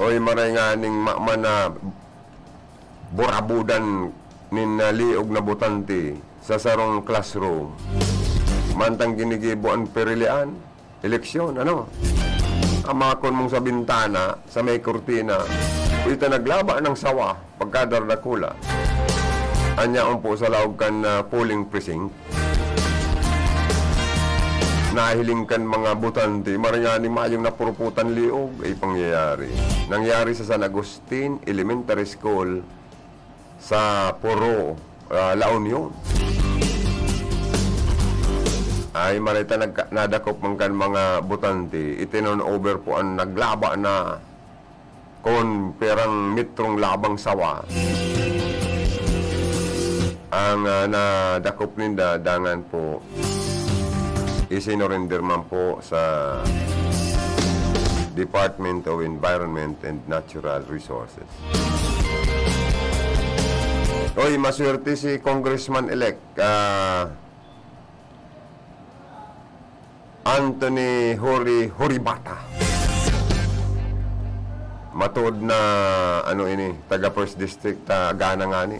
Oy, maray nga ning makman na burabudan nin liog na butante sa sarong classroom. Mantang ginigibuan perilian, eleksyon, ano? Amakon mong sa bintana, sa may kurtina, ita naglaba ng sawa, pagkadarnakula. Anya po sa laog kan polling precinct. Nahiling kan mga butante, maranyani mayong napuruputan liog, ay pangyayari. Nangyari sa San Agustin Elementary School sa Poro, La Union. Ay marita nadakop man kan mga butante, itinon over po ang naglaba na kon perang mitrong labang sawa. Ang nadakop ninda dangan po isinurrender man po sa Department of Environment and Natural Resources. Oy, maswerte si Congressman-elect Anthony Horibata. Matuod na ano ini, taga First District Gana nga ni.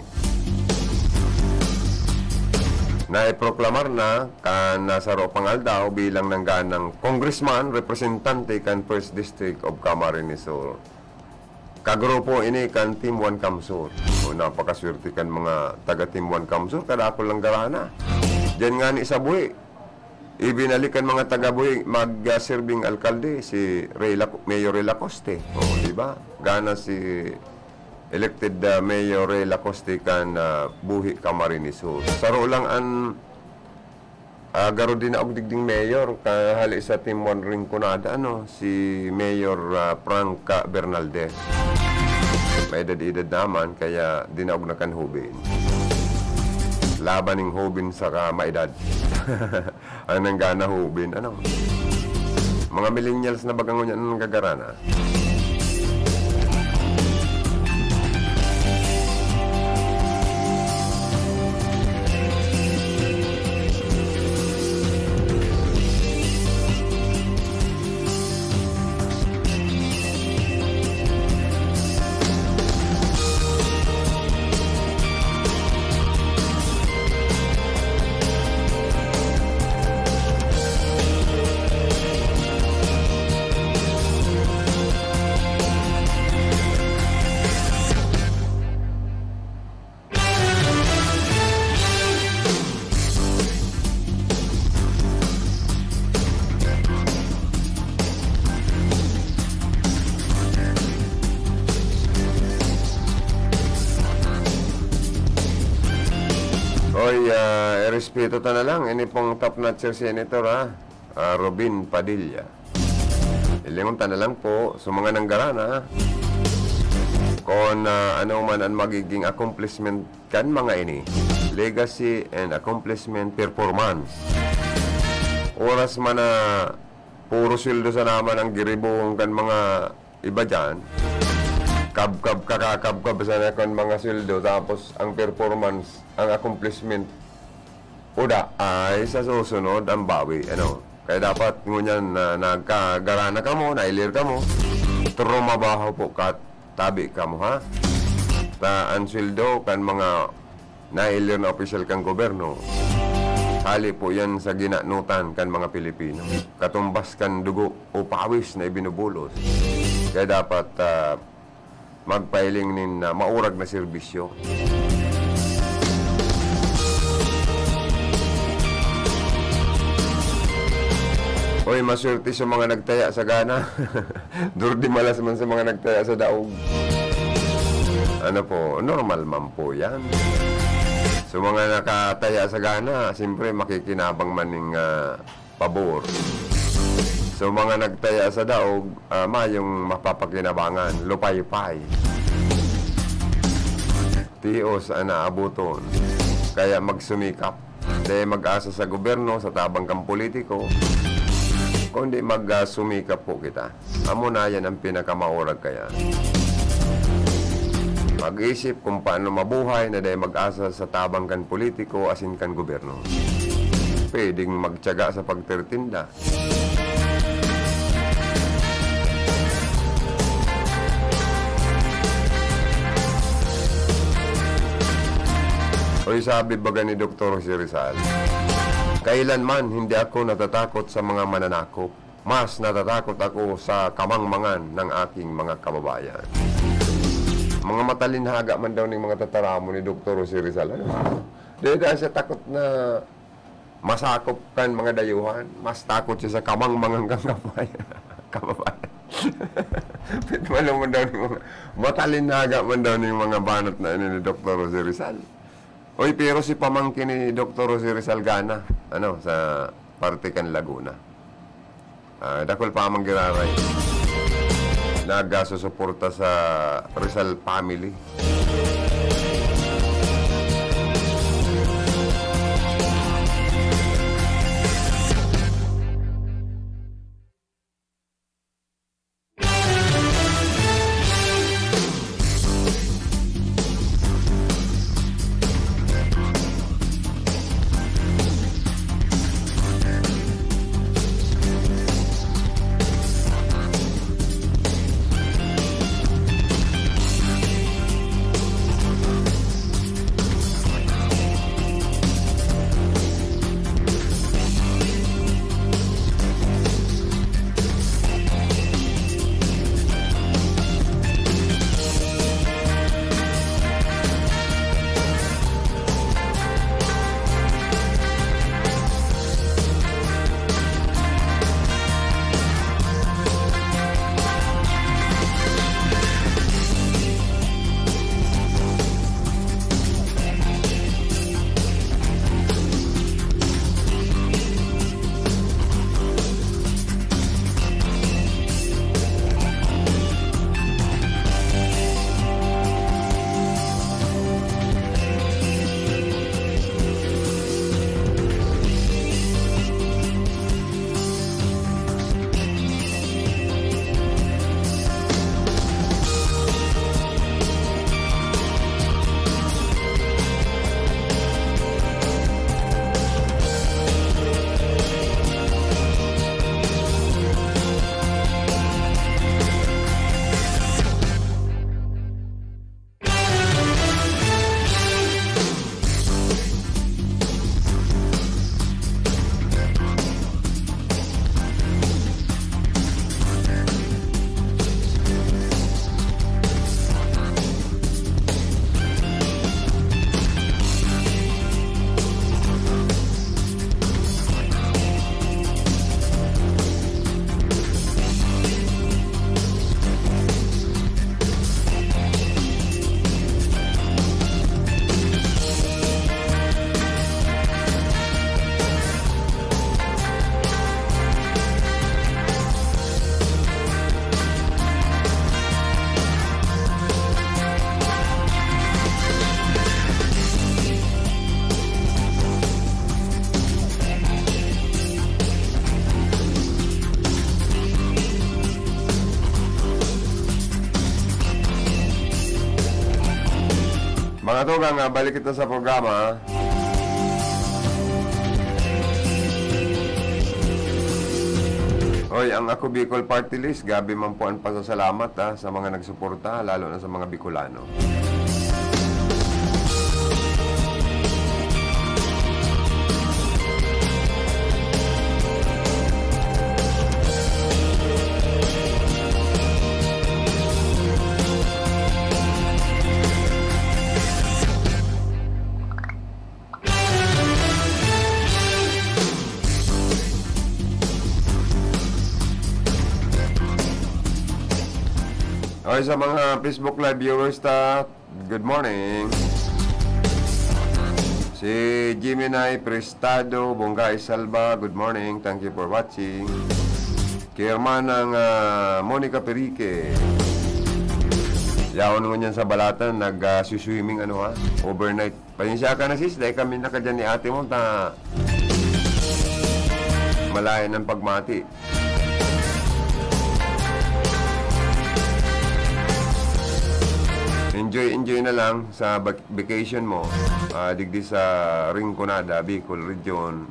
Naiproklamar na kan nasaro pangaldaw bilang nangganang congressman, representante kan First District of Camarines Sur. Kagrupo ini kan Team 1 Kamsur. O napakaswerte kan mga taga Team 1 Kamsur, kada ako lang garana. Diyan nga ni sa buhi. Ibinalikan mga taga-buhi mag-serving alkalde si Mayor Ray Lacoste. O, di ba? Gana si elected Mayor Ray Lacoste kan buhi Camarines Sur. Saro lang an garo din og digding mayor kahali sa Team 1 Rinconada ano si Mayor Franca Bernaldez. May edad-edad naman kaya dinaog na kan hubin. Laban ng hubin sa maedad. Anong gana hubin ano? Mga millennials na bagangon yan ang gagarana. Oy, respeto ta na lang. Ini pong top-notcher senator, Robin Padilla. Ilingon ta na lang po sa mga nanggarana kung ano man ang magiging accomplishment kan mga ini. Legacy and accomplishment performance. Oras man na puro sildo sa naman ang giribong kan mga iba dyan. Kakakab sa na kan mga sildo tapos ang performance, ang accomplishment uda ay sa susunod ang bawi. Ano? Kaya dapat ngunyan na nagkagarana ka mo, nailir ka mo, trumabaho po ka, tabi ka mo ha. Ang sildo kan mga nailir na opisyal kang gobyerno. Hali po yan sa ginanutan kan mga Pilipino. Katumbas kan dugo o pawis na ibinubulos. Kaya dapat magpailing nin maurag na serbisyo. Oy, maswerte sa mga nagtaya sa gana. Durdi malas man sa mga nagtaya sa daog. Ano po, normal man po yan. Sa mga nakataya sa gana, siyempre makikinabang maning pabor. So mga nagtaya sa daog, mayong mapapakinabangan, lupay-pay. tios ang naabuton. Kaya magsumikap. Di mag-asa sa gobyerno, sa tabang kang politiko, kundi mag-sumikap po kita. Amo na yan ang pinakamaurag kaya. Mag-isip kung paano mabuhay na dahil mag-asa sa tabang kan politiko asin kan gobyerno. Pwedeng magtiyaga sa pagtertinda. Oy, sabi baga ni Dr. Jose Rizal, kailanman hindi ako natatakot sa mga mananakop. Mas natatakot ako sa kamangmangan ng aking mga kababayan. Mga matalinhaga man daw ng mga tataramo ni Dr. Jose Rizal. Dahil siya takot na masakop kan mga dayuhan. Mas takot siya sa kamangmangan kang kababayan. Pitmalong man daw ng mga matalinhaga man daw ng mga banat na ni Dr. Jose Rizal. Oy, pero si pamangkin ni Dr. Jose Rizal Gana, sa Partikan Laguna. Dakol pa amang giraray. Nagasusuporta sa Rizal family. Mga tugang, balik kita sa programa. Oy, ang Ako Bicol Party List, gabi man po ang pasasalamat sa mga nagsuporta, lalo na sa mga Bicolano. Okay, sa mga Facebook Live viewers, good morning. Si Jimenay Prestado, Bongay Salva, good morning. Thank you for watching. Kay hermanang Monica Perique. Yaon mo niyan sa balatan, nag-swimming overnight. Pasensya ka na sis, dahil kami nakadyan ni ate mo, malaya ng pagmati. Enjoy na lang sa vacation mo, digdi sa Rinconada, Bicol Region.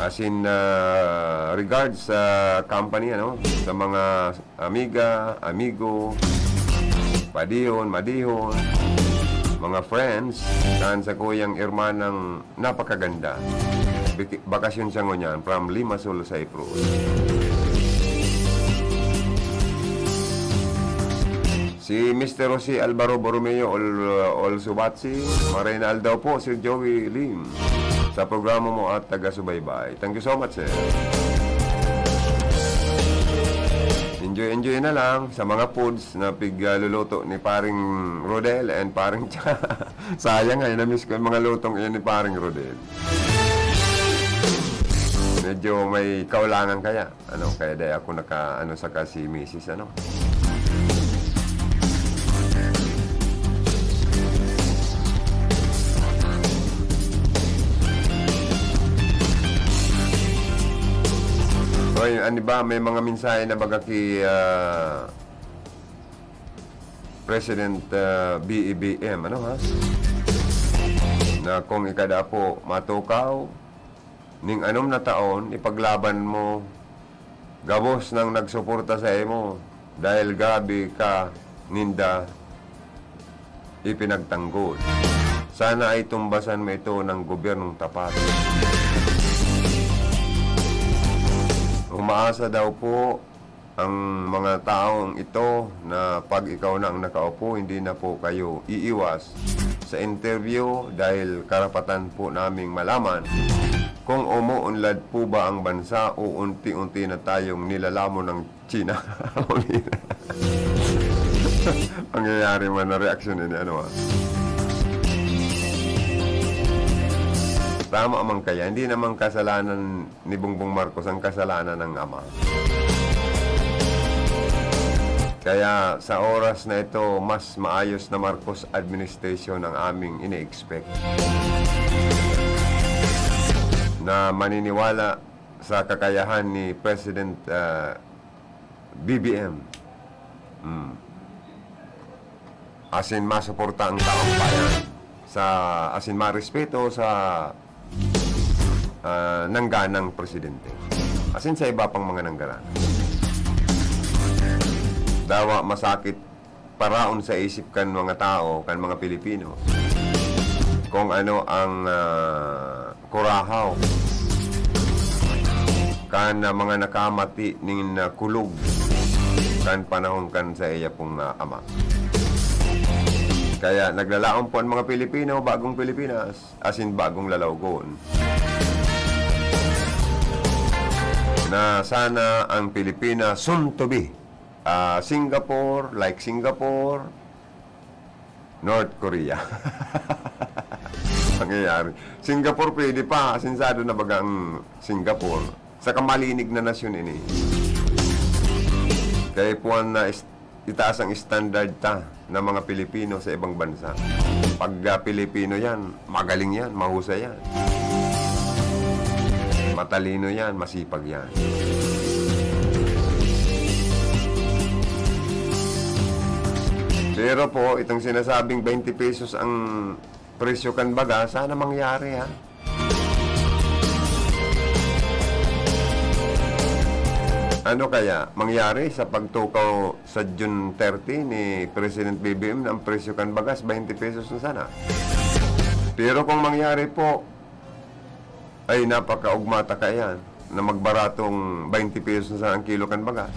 As in, regards sa company, sa mga amiga, amigo, padihon, madihon, mga friends, kan sa kuyang irmanang napakaganda. Bakasyon siya ngunyan from Limassol, Cyprus. Si Mr. Jose Alvaro Borromeo Olsubatsi, Marinal daw po, Sir Joey Lim, sa programa mo at taga-subaybay. Thank you so much, sir. Enjoy na lang sa mga foods na pigluluto ni paring Rodel and paring Cha. Sayang nga, na-miss ko yung mga lutong yun ni paring Rodel. Medyo may kaulangan kaya. Kaya dahil ako sa kasi Mrs. Oy, may mga mensahe na baga kay President BBM, na kung ikada po matukaw, ning anom na taon, ipaglaban mo, gabos nang nagsuporta sa imo, dahil gabi ka, ninda, ipinagtanggol. Sana ay tumbasan mo ito ng gobyernong tapat. Umaasa daw po ang mga taong ito na pag ikaw na ang nakaupo, hindi na po kayo iiwas sa interview dahil karapatan po naming malaman kung umuunlad po ba ang bansa o unti-unti na tayong nilalamo ng China. Pangyayari man na reaksyon ni Tama man kaya, hindi naman kasalanan ni Bongbong Marcos ang kasalanan ng ama. Kaya sa oras na ito, mas maayos na Marcos administration ang aming ine-expect. Na maniniwala sa kakayahan ni President BBM. Asin masuporta ang taong bayan. Asin marespeto sa nangganang presidente. Asin sa iba pang mga nangganan. Dawa masakit paraon sa isip kan mga tao, kan mga Pilipino, kung ano ang kurahaw kan mga nakamati ning kulog kan panahon kan sa iya pong ama. Kaya naglalaon po ang mga Pilipino, bagong Pilipinas, asin bagong lalawgon. Na sana ang Pilipinas soon to be Singapore, like Singapore, North Korea. Pangyayari. Singapore pwede pa, sinsado na bagang Singapore. Sa kamalinig na nasyon ini. Kaya puwan na itaas ang standard ng mga Pilipino sa ibang bansa. Pag Pilipino yan, magaling yan, mahusay yan. Matalino yan, masipag yan. Pero po, itong sinasabing 20 pesos ang presyo kan baga, sana mangyari Ano kaya mangyari sa pagtukaw sa June 30 ni President BBM na ang presyo kan bagas 20 pesos na sana? Pero kung mangyari po, ay napakaugmata ka yan na magbaratong 20 pesos na sana ang kilo kan bagas.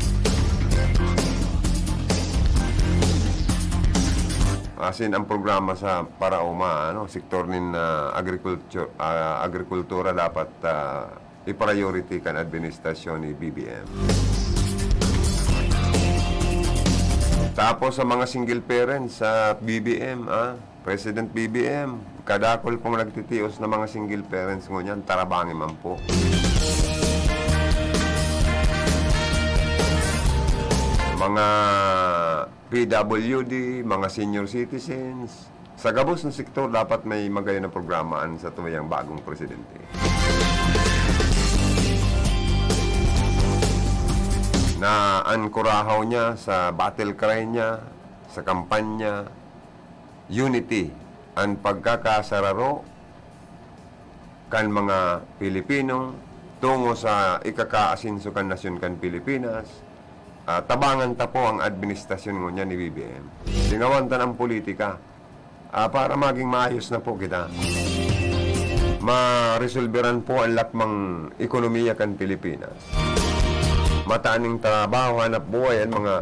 Asin ang programa sa parauma, sektor nin agrikultura dapat i-priority kan administrasyon ni BBM. Tapos sa mga single parents sa BBM, President BBM, kadakol pong nagtitios na mga single parents ngunyan, tarabangin man po. mga PWD, mga senior citizens. Sa gabos ng sektor, dapat may magayon na programaan sa tumayang bagong presidente. Na ankurahaw niya sa battle cry niya, sa kampanya, unity, ang pagkakasararo kan mga Pilipino tungo sa ikakaasinso kan nasyon kan Pilipinas. Tabangan ta po ang administrasyon niya ni BBM. Singawan ta ng politika para maging maayos na po kita. Ma-resolveran po ang lakmang ekonomiya kan Pilipinas. Mataaning trabaho, hanap buhay ang mga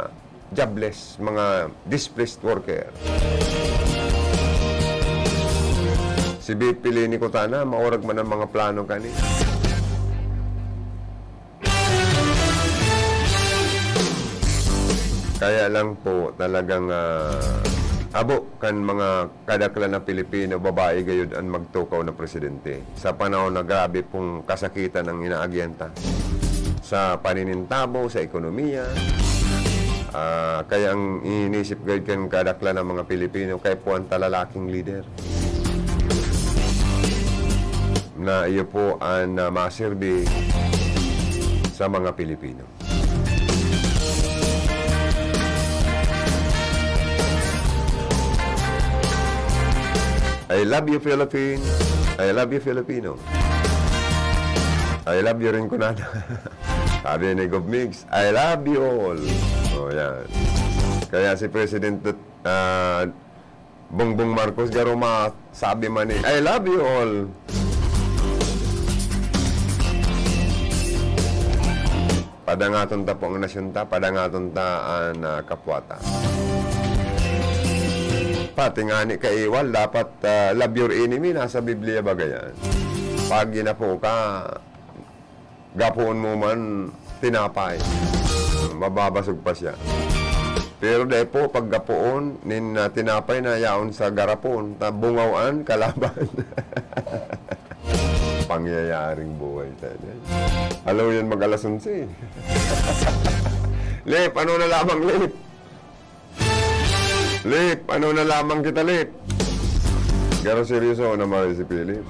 jobless, mga displaced worker. Si BP Lini Cotana, maurag man ang mga plano kani. Kaya lang po talagang abo kan mga kadaklan na Pilipino, babae gayud ang magtukaw na presidente. Sa panahon na grabe pong kasakitan ang inaagyanta sa paninintabo, sa ekonomiya. Kaya ang inisip gayud kan kadaklan ng mga Pilipino, kaya po ang talalaking leader na iyo po ang maserbi sa mga Pilipino. I love you, Philippines. I love you, Filipino. I love you rin, Kunada. Sabi ni Gob Mix, I love you all. O, yan. Kaya si President Bongbong Marcos Garuma sabi man ni, I love you all. Padangaton ta po ang nasyon ta, padangaton ta ang kapwata. Pati nga ni kaiwal, dapat love your enemy, nasa Biblia ba gayan? Pag ginapo ka, gapuon mo man, tinapay. Mababasog pa siya. Pero dahil po, pag gapuon, tinapay na yaon sa garapon, bungawan, kalaban. Pangyayaring buhay tayo. Alam yan mag-alas 11. Lip, ano na lamang, Lip? Lip, ano na lamang kita, Lip? Garo seryoso naman si Philip.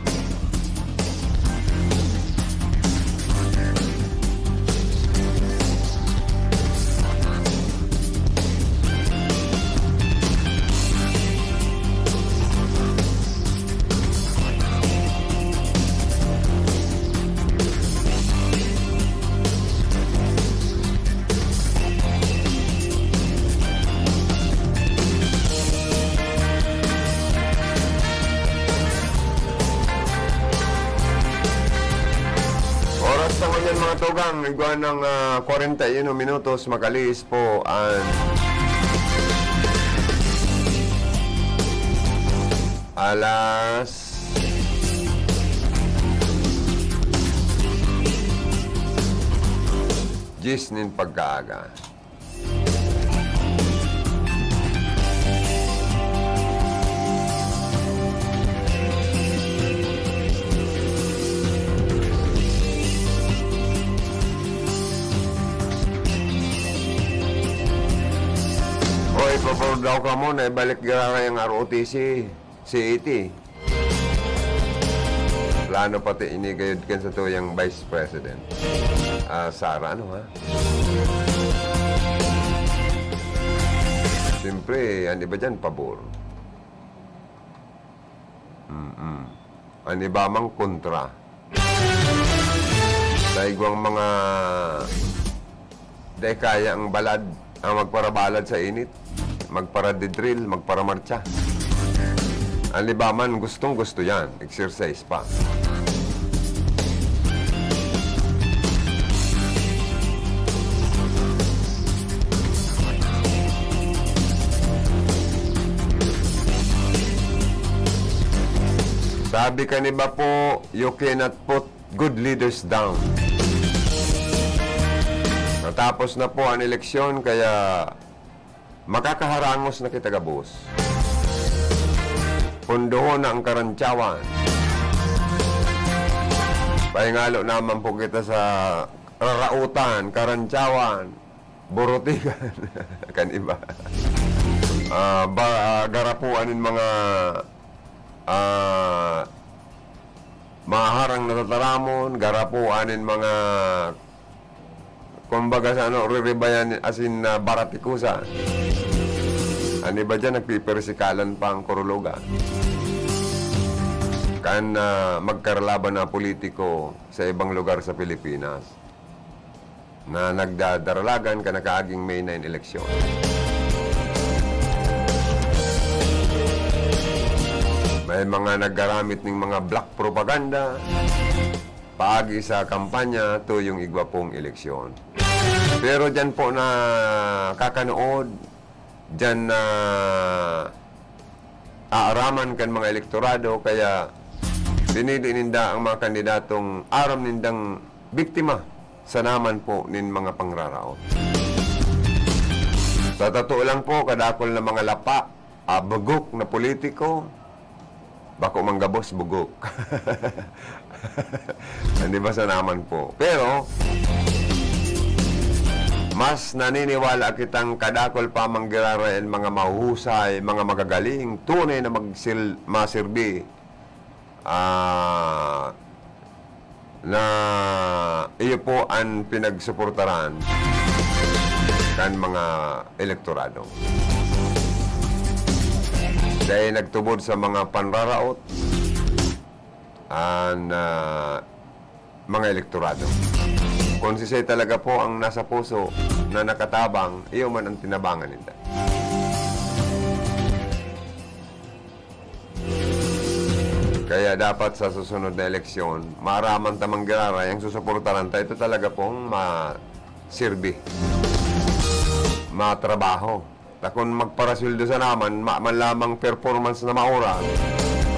Mga tugang, iguan ng 41 minutos makalis po ang alas 10 nin pagkaaga. Ipaporood daw ka muna, ibalik gara yung ROTC, CET. Plano pati inigayod kan sa tuyang Vice President. Sara, ano ha? Siyempre, ano ba dyan? Pabor. Ano ba mang kontra? Daigwang mga dahil kaya ang balad, ang magparabalad sa init. Magparadidrill, magparamarcha. Ang libaman, gustong-gusto yan. Exercise pa. Sabi ka ni ba po, you cannot put good leaders down. Natapos na po ang eleksyon, kaya makakaharangos na kita gabos. Pundohon na ang karantyawan. Pahingalo naman po kita sa rarautan, karantyawan, borotikan kan iba. Garapuan ng mga maharang na tataramon, garapuan ng mga kumbaga sa ano, riribayan asin na baratikusa. Ano ba dyan, nagpipersikalan pa ang Corologa. Kan magkarlaban na politiko sa ibang lugar sa Pilipinas na nagdadaralagan ka nakaaging May 9 eleksyon. May mga naggaramit ng mga black propaganda paagi sa kampanya tuyong igwapong eleksyon. Pero dyan po na kakanood, dyan na aaraman kan mga elektorado, kaya pinilininda ang mga kandidatong aram nindang biktima sa naman po nin mga pangraraot. Sa totoo lang po, kadakol na mga lapa, bugok na politiko, bako manggabos bugok. Hindi ba sa naman po? Pero, mas naniniwala kitang kadakol pa manggirarayan mga mahuhusay, mga magagaling, tunay na masirbi na iyo po ang pinagsuportaran kan mga elektorado. Dahil nagtubod sa mga panraraot ang mga elektorado. Kung sisay talaga po ang nasa puso na nakatabang, iyo man ang tinabangan nila. Kaya dapat sa susunod na eleksyon, maaraman tamang girara yung susuportaran tayo. Ito talaga pong masirbi, matrabaho. Kung magparasweldo sa naman, man lamang performance na maura,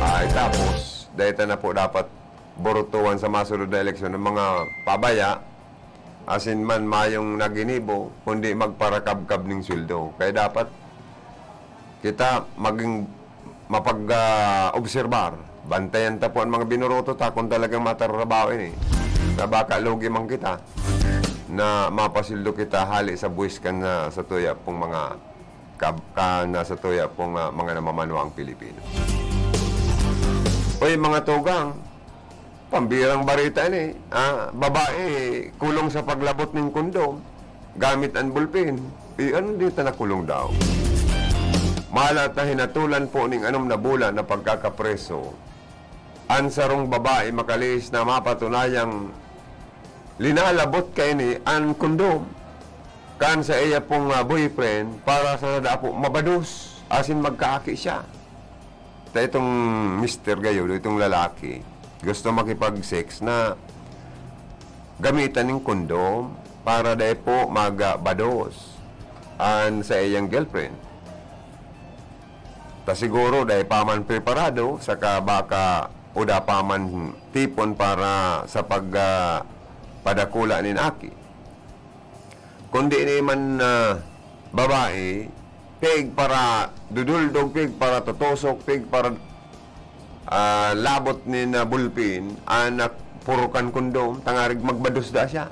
ay tapos, dahil na po dapat borutuan sa masunod na eleksyon ng mga pabaya, asin man mayong naginibo, kundi magparakab-kab ng sweldo. Kaya dapat kita maging mapag-obserbar, bantayan ta po ang mga binuroto ta kung talagang matarabawin eh. Na baka lugi man kita na mapasildo kita hali sa buwis ka na sa tuya pong mga nasa tuya pong mga namamanwaang Pilipino. Uy, mga tugang, pambirang barita ni, babae, kulong sa paglabot ng kondom, gamit ang bulpin. Ano dito na kulong daw? Malat na hinatulan po ng anom na bulan na pagkakapreso, ansarong babae makalis na mapatunayang linalabot kay ni ang kondom kan sa iya pong boyfriend para sa nadapo mabados asin magkaaki siya. Ta itong Mr. Gayo, itong lalaki, gusto makipag-sex na gamitan ng kondom para dahil po magbados an sa iyang girlfriend. Ta siguro dahil paman preparado, saka baka uda paman tipon para sa padakula ni Aki. Kundi ni man babae, pig para duduldog, pig para tutosok, pig para labot ni na bulpin, anak purukan kondom, tangarig magbados da siya.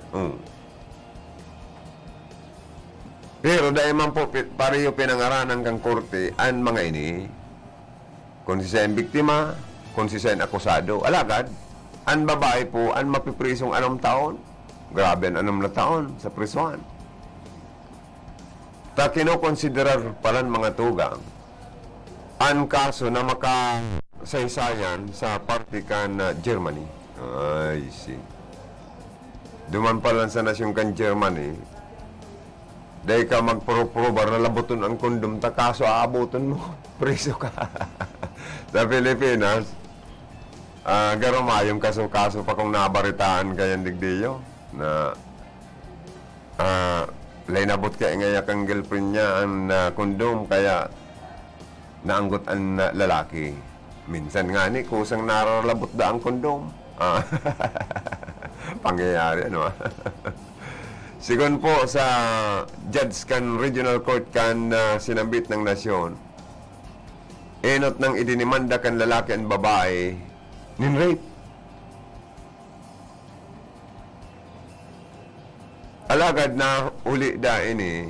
Pero dahil man po pareho pinangaranan kang korte ang mga ini, kung siya ang biktima, kung siya ang akusado, alagad, ang babae po ang mapiprisong 6 taon. Grabe ang 6 na taon sa prisuan. Ta kinokonsiderar palan mga tugang ang kaso na makasaysayan sa partikan Germany. Ay, see. Duman palan sa nasyon kan Germany, dahil ka magprobar na labuton ang kondom, ta kaso aabuton mo, preso ka. Sa Pilipinas, garamayong kaso-kaso pa kung nabaritaan kayan digdiyo na lainabot kaya ngayon kang girlfriend niya ang kondom, kaya naanggot ang lalaki. Minsan nga ni, kusang naralabot da ang kondom. Pangyayari, ano? Sigon po sa Judge kan Regional Court kan sinambit ng nasyon, enot nang idinimanda kan lalaki ang babae nin rape. alagad na uli da ini,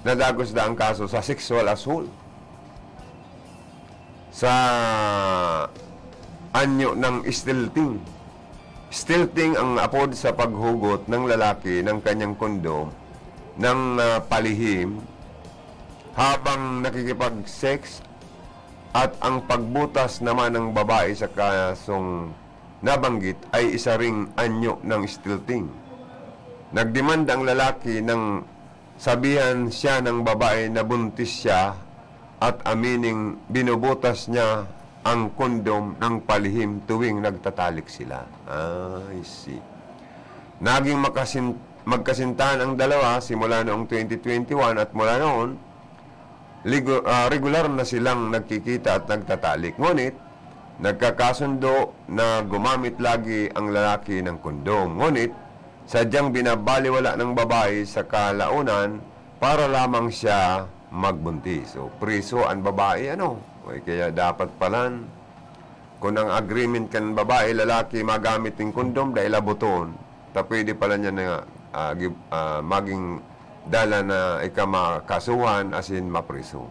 nadagos da ang kaso sa sexual assault. Sa anyo ng stilting. Stilting ang apod sa paghugot ng lalaki ng kanyang kondom ng palihim habang nakikipag-sex, at ang pagbutas naman ng babae sa kasong nabanggit ay isa ring anyo ng stilting. Nagdemanda ang lalaki ng sabihan siya ng babae na buntis siya at amining binubutas niya ang kondom ng palihim tuwing nagtatalik sila. I see. Naging magkasintahan ang dalawa simula noong 2021 at mula noon, regular na silang nagkikita at nagtatalik. Ngunit, nagkakasundo na gumamit lagi ang lalaki ng kondom. Ngunit, sadyang binabaliwala ng babae sa kalaunan para lamang siya magbuntis. So, priso ang babae, kaya dapat palan, kung ang agreement kan babae, lalaki magamit ng kondom dahil abuton, pwede pala niya na maging dala na ikamakasuhan as in mapriso.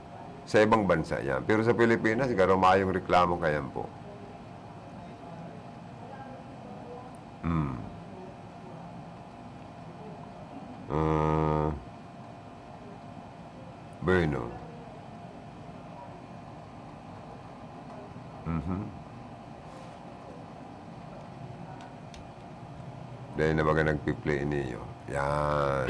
Sa ibang bansa yan. Pero sa Pilipinas, siguro mayong reklamo kayan po. Bueno. Dahil na baga nagpi-play niyo. Yan.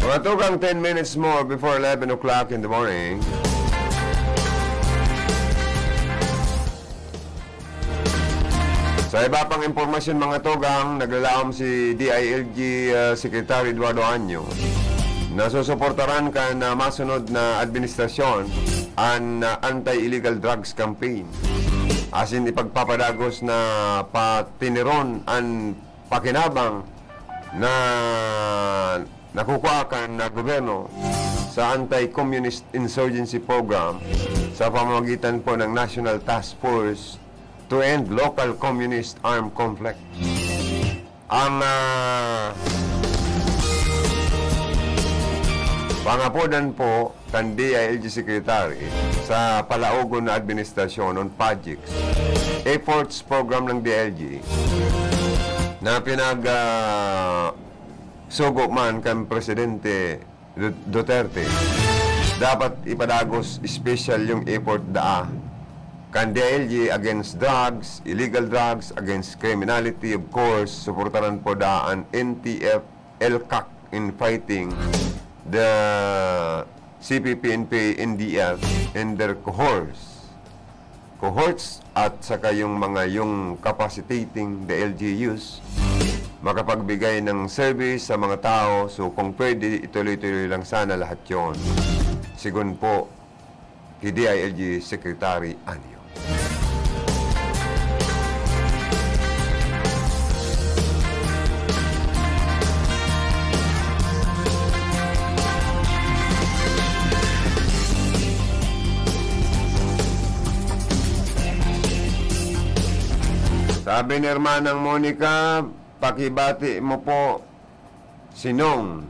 Mga tugang 10 minutes more before 11 o'clock in the morning. Sa iba pang impormasyon mga tugang, naglalaom si DILG Secretary Eduardo Anyo na susuportaran ka na masunod na administrasyon ang anti-illegal drugs campaign. As in, ipagpapadagos na patiniron ang pakinabang na nakukuha na gobyerno sa Anti-Communist Insurgency Program sa pamamagitan po ng National Task Force to End Local Communist Armed Conflict. Ang pangapodan po kan DILG Secretary sa palaugon na administrasyon on PAGIX Efforts Program ng DILG na sugo man kan Presidente Duterte, dapat ipadagos special yung effort kan DILG against drugs, illegal drugs, against criminality, of course, suportaran po daan NTF, LCAC in fighting the CPP-NP, NDF and their cohorts at saka yung capacitating the LGUs makapagbigay ng service sa mga tao. So kung pwede, ituloy-tuloy lang sana lahat yon. Sigun po, kay DILG Secretary Anyo. Sabi ni Hermanang Monica, pakibati mo po Sinong,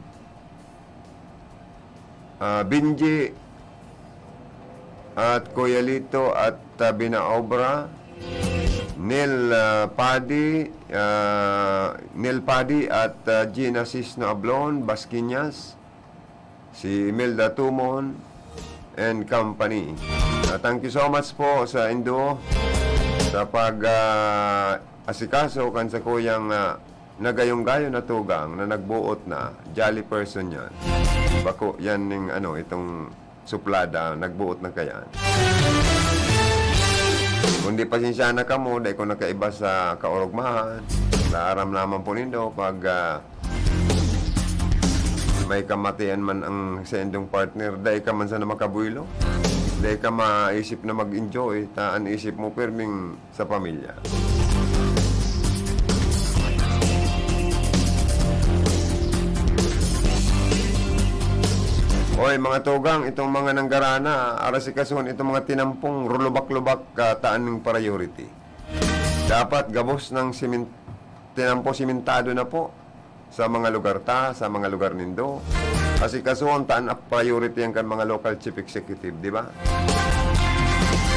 Binji at Kuya Lito at Binaobra, Neil Padi at Gina Cisno Ablon, Basquinas, si Imelda Tumon and company. Thank you so much po sa Indo sa asikaso kan sa kuyang nagayong-gayo na tugang na nagbuot na jolly person yan. Bako yan ng itong suplada, nagbuot na kayan. Kundi pasensya na ka mo, dahil ko nakaiba sa kaorogmahan. Naaram naman po nindo pag may kamatian man ang sa inyong partner, dahil ka man sana makabuylo. Dahil ka maisip na mag-enjoy, taan isip mo perming sa pamilya. Oy, mga tugang, itong mga nanggarana, arasikasuhan itong mga tinampong rulubak-lubak taan ng priority. Dapat gabos ng tinampo simentado na po sa mga lugar sa mga lugar nindo. Kasi kasuhan taan ang priority ang kan mga local chief executive, di ba?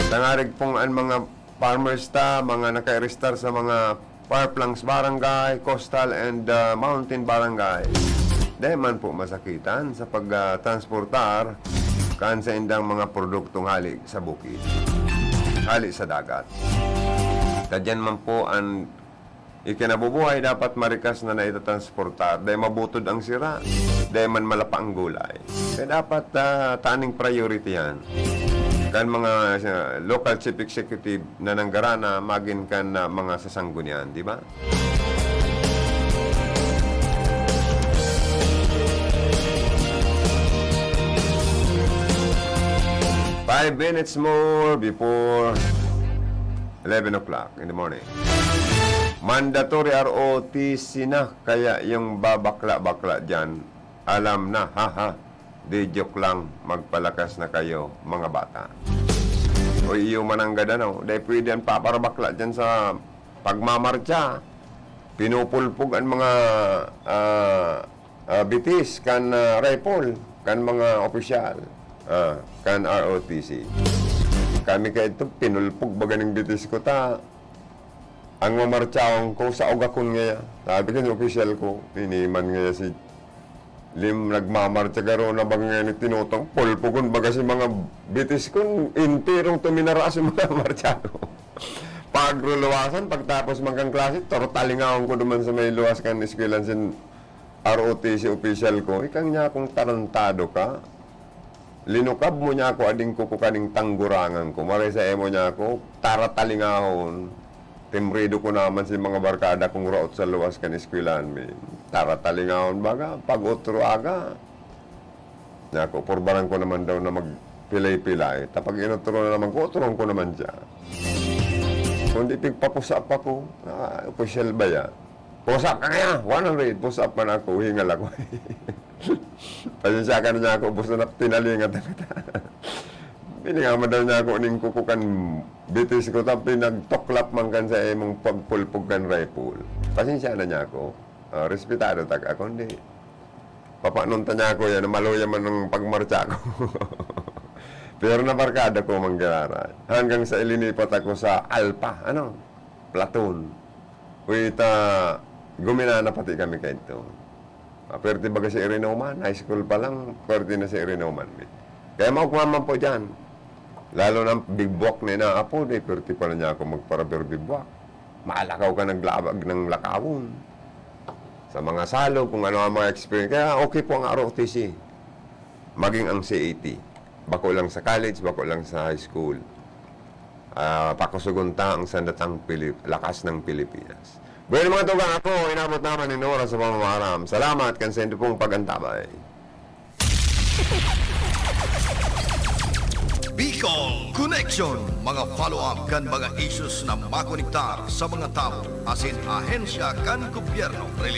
Tangarig pong ang mga farmers mga naka-restar sa mga Parplanks Barangay, Coastal and Mountain Barangay. Dahil man po masakitan sa pagtransportar kan sa indang mga produktong hali sa bukid, hali sa dagat. Kadyan man po ang ikinabubuhay dapat marikas na naitatransportar dahil mabutod ang sira, dahil man malapa ang gulay. Kaya dapat taning priority yan. Kan mga local chief executive na nanggarana magin kan mga sasanggunian, di ba? 5 minutes more before 11 o'clock in the morning. Mandatory ROTC na, kaya yung babakla-bakla dyan, alam na, haha, di joke lang, magpalakas na kayo, mga bata. O iyo mananggada no, dahil pwede ang paparabakla dyan sa pagmamarcha. Pinupulpog ang mga bitis, kan rifle, kan mga opisyal. Kan ROTC. Kami kaya ito, pinulpog ba ganing bitis ko ta. Ang mamarchaong ko sa ugakon ngayon. Sabi ka yung official ko, iniman ngayon si Lim nagmamarcha garo na bang ngayon tinutong pulpugon baga si mga bitis ko intirong tuminaraas yung mga marcha ko. Pagruluwasan, pagtapos magkang klase, tortalingaon ko naman sa may luwas kan iskwilan sin ROTC official ko. Ikang niya akong tarantado ka. Linukab mo niya ako, ading ko kaning tanggurangan ko. Maray sa emo niya ako, taratalingahon. Timrido ko naman si mga barkada kong root sa luwas kan iskwilan. Taratalingahon baga, pag-utro aga. Niya ako, purbaran ko naman daw na magpilay-pilay. Tapag inutro na naman ko, uturong ko naman siya. Kundi pigpapusap ako, official ba yan? Pusap ka kaya, 100, pusap man ako, hingal ako. Pasensya ka na niya ako, ubos na tinalingat. Piningama daw niya ako ning kukukan bitis ko, tapos pinagtoklap man kan sa imong pagpulpog kan rifle. Pasensya na niya ako, respetado tag ako, hindi. Papanunta niya ako yan, maluya man ng pagmarcha ko. Pero nabarkada ko manggara. Hanggang sa ilinipat ako sa Alpha, platoon. Wait, guminana pati kami kayo ito. Pwerte baga si Irinauman, high school pa lang, pwerte na si Irinauman. Kaya maukmaman po dyan. Lalo ng big walk na inaapo, pwerte pa na niya ako magparaber big walk. Maalakaw ka naglabag ng lakawon. Sa mga salo, kung ano ang mga experience. Kaya okay po ang ROTC. Maging ang CAT. Bako lang sa college, bako lang sa high school. Pakusugunta ang sandatang lakas ng Pilipinas. Bueno mga tugang, ako, inabot naman in oras sa pamamaram. Salamat, kansendo pong pagantabay. Bicol Connection, mga follow-up kan mga issues na makonektar sa mga tao, asin ahensya kan gobyerno,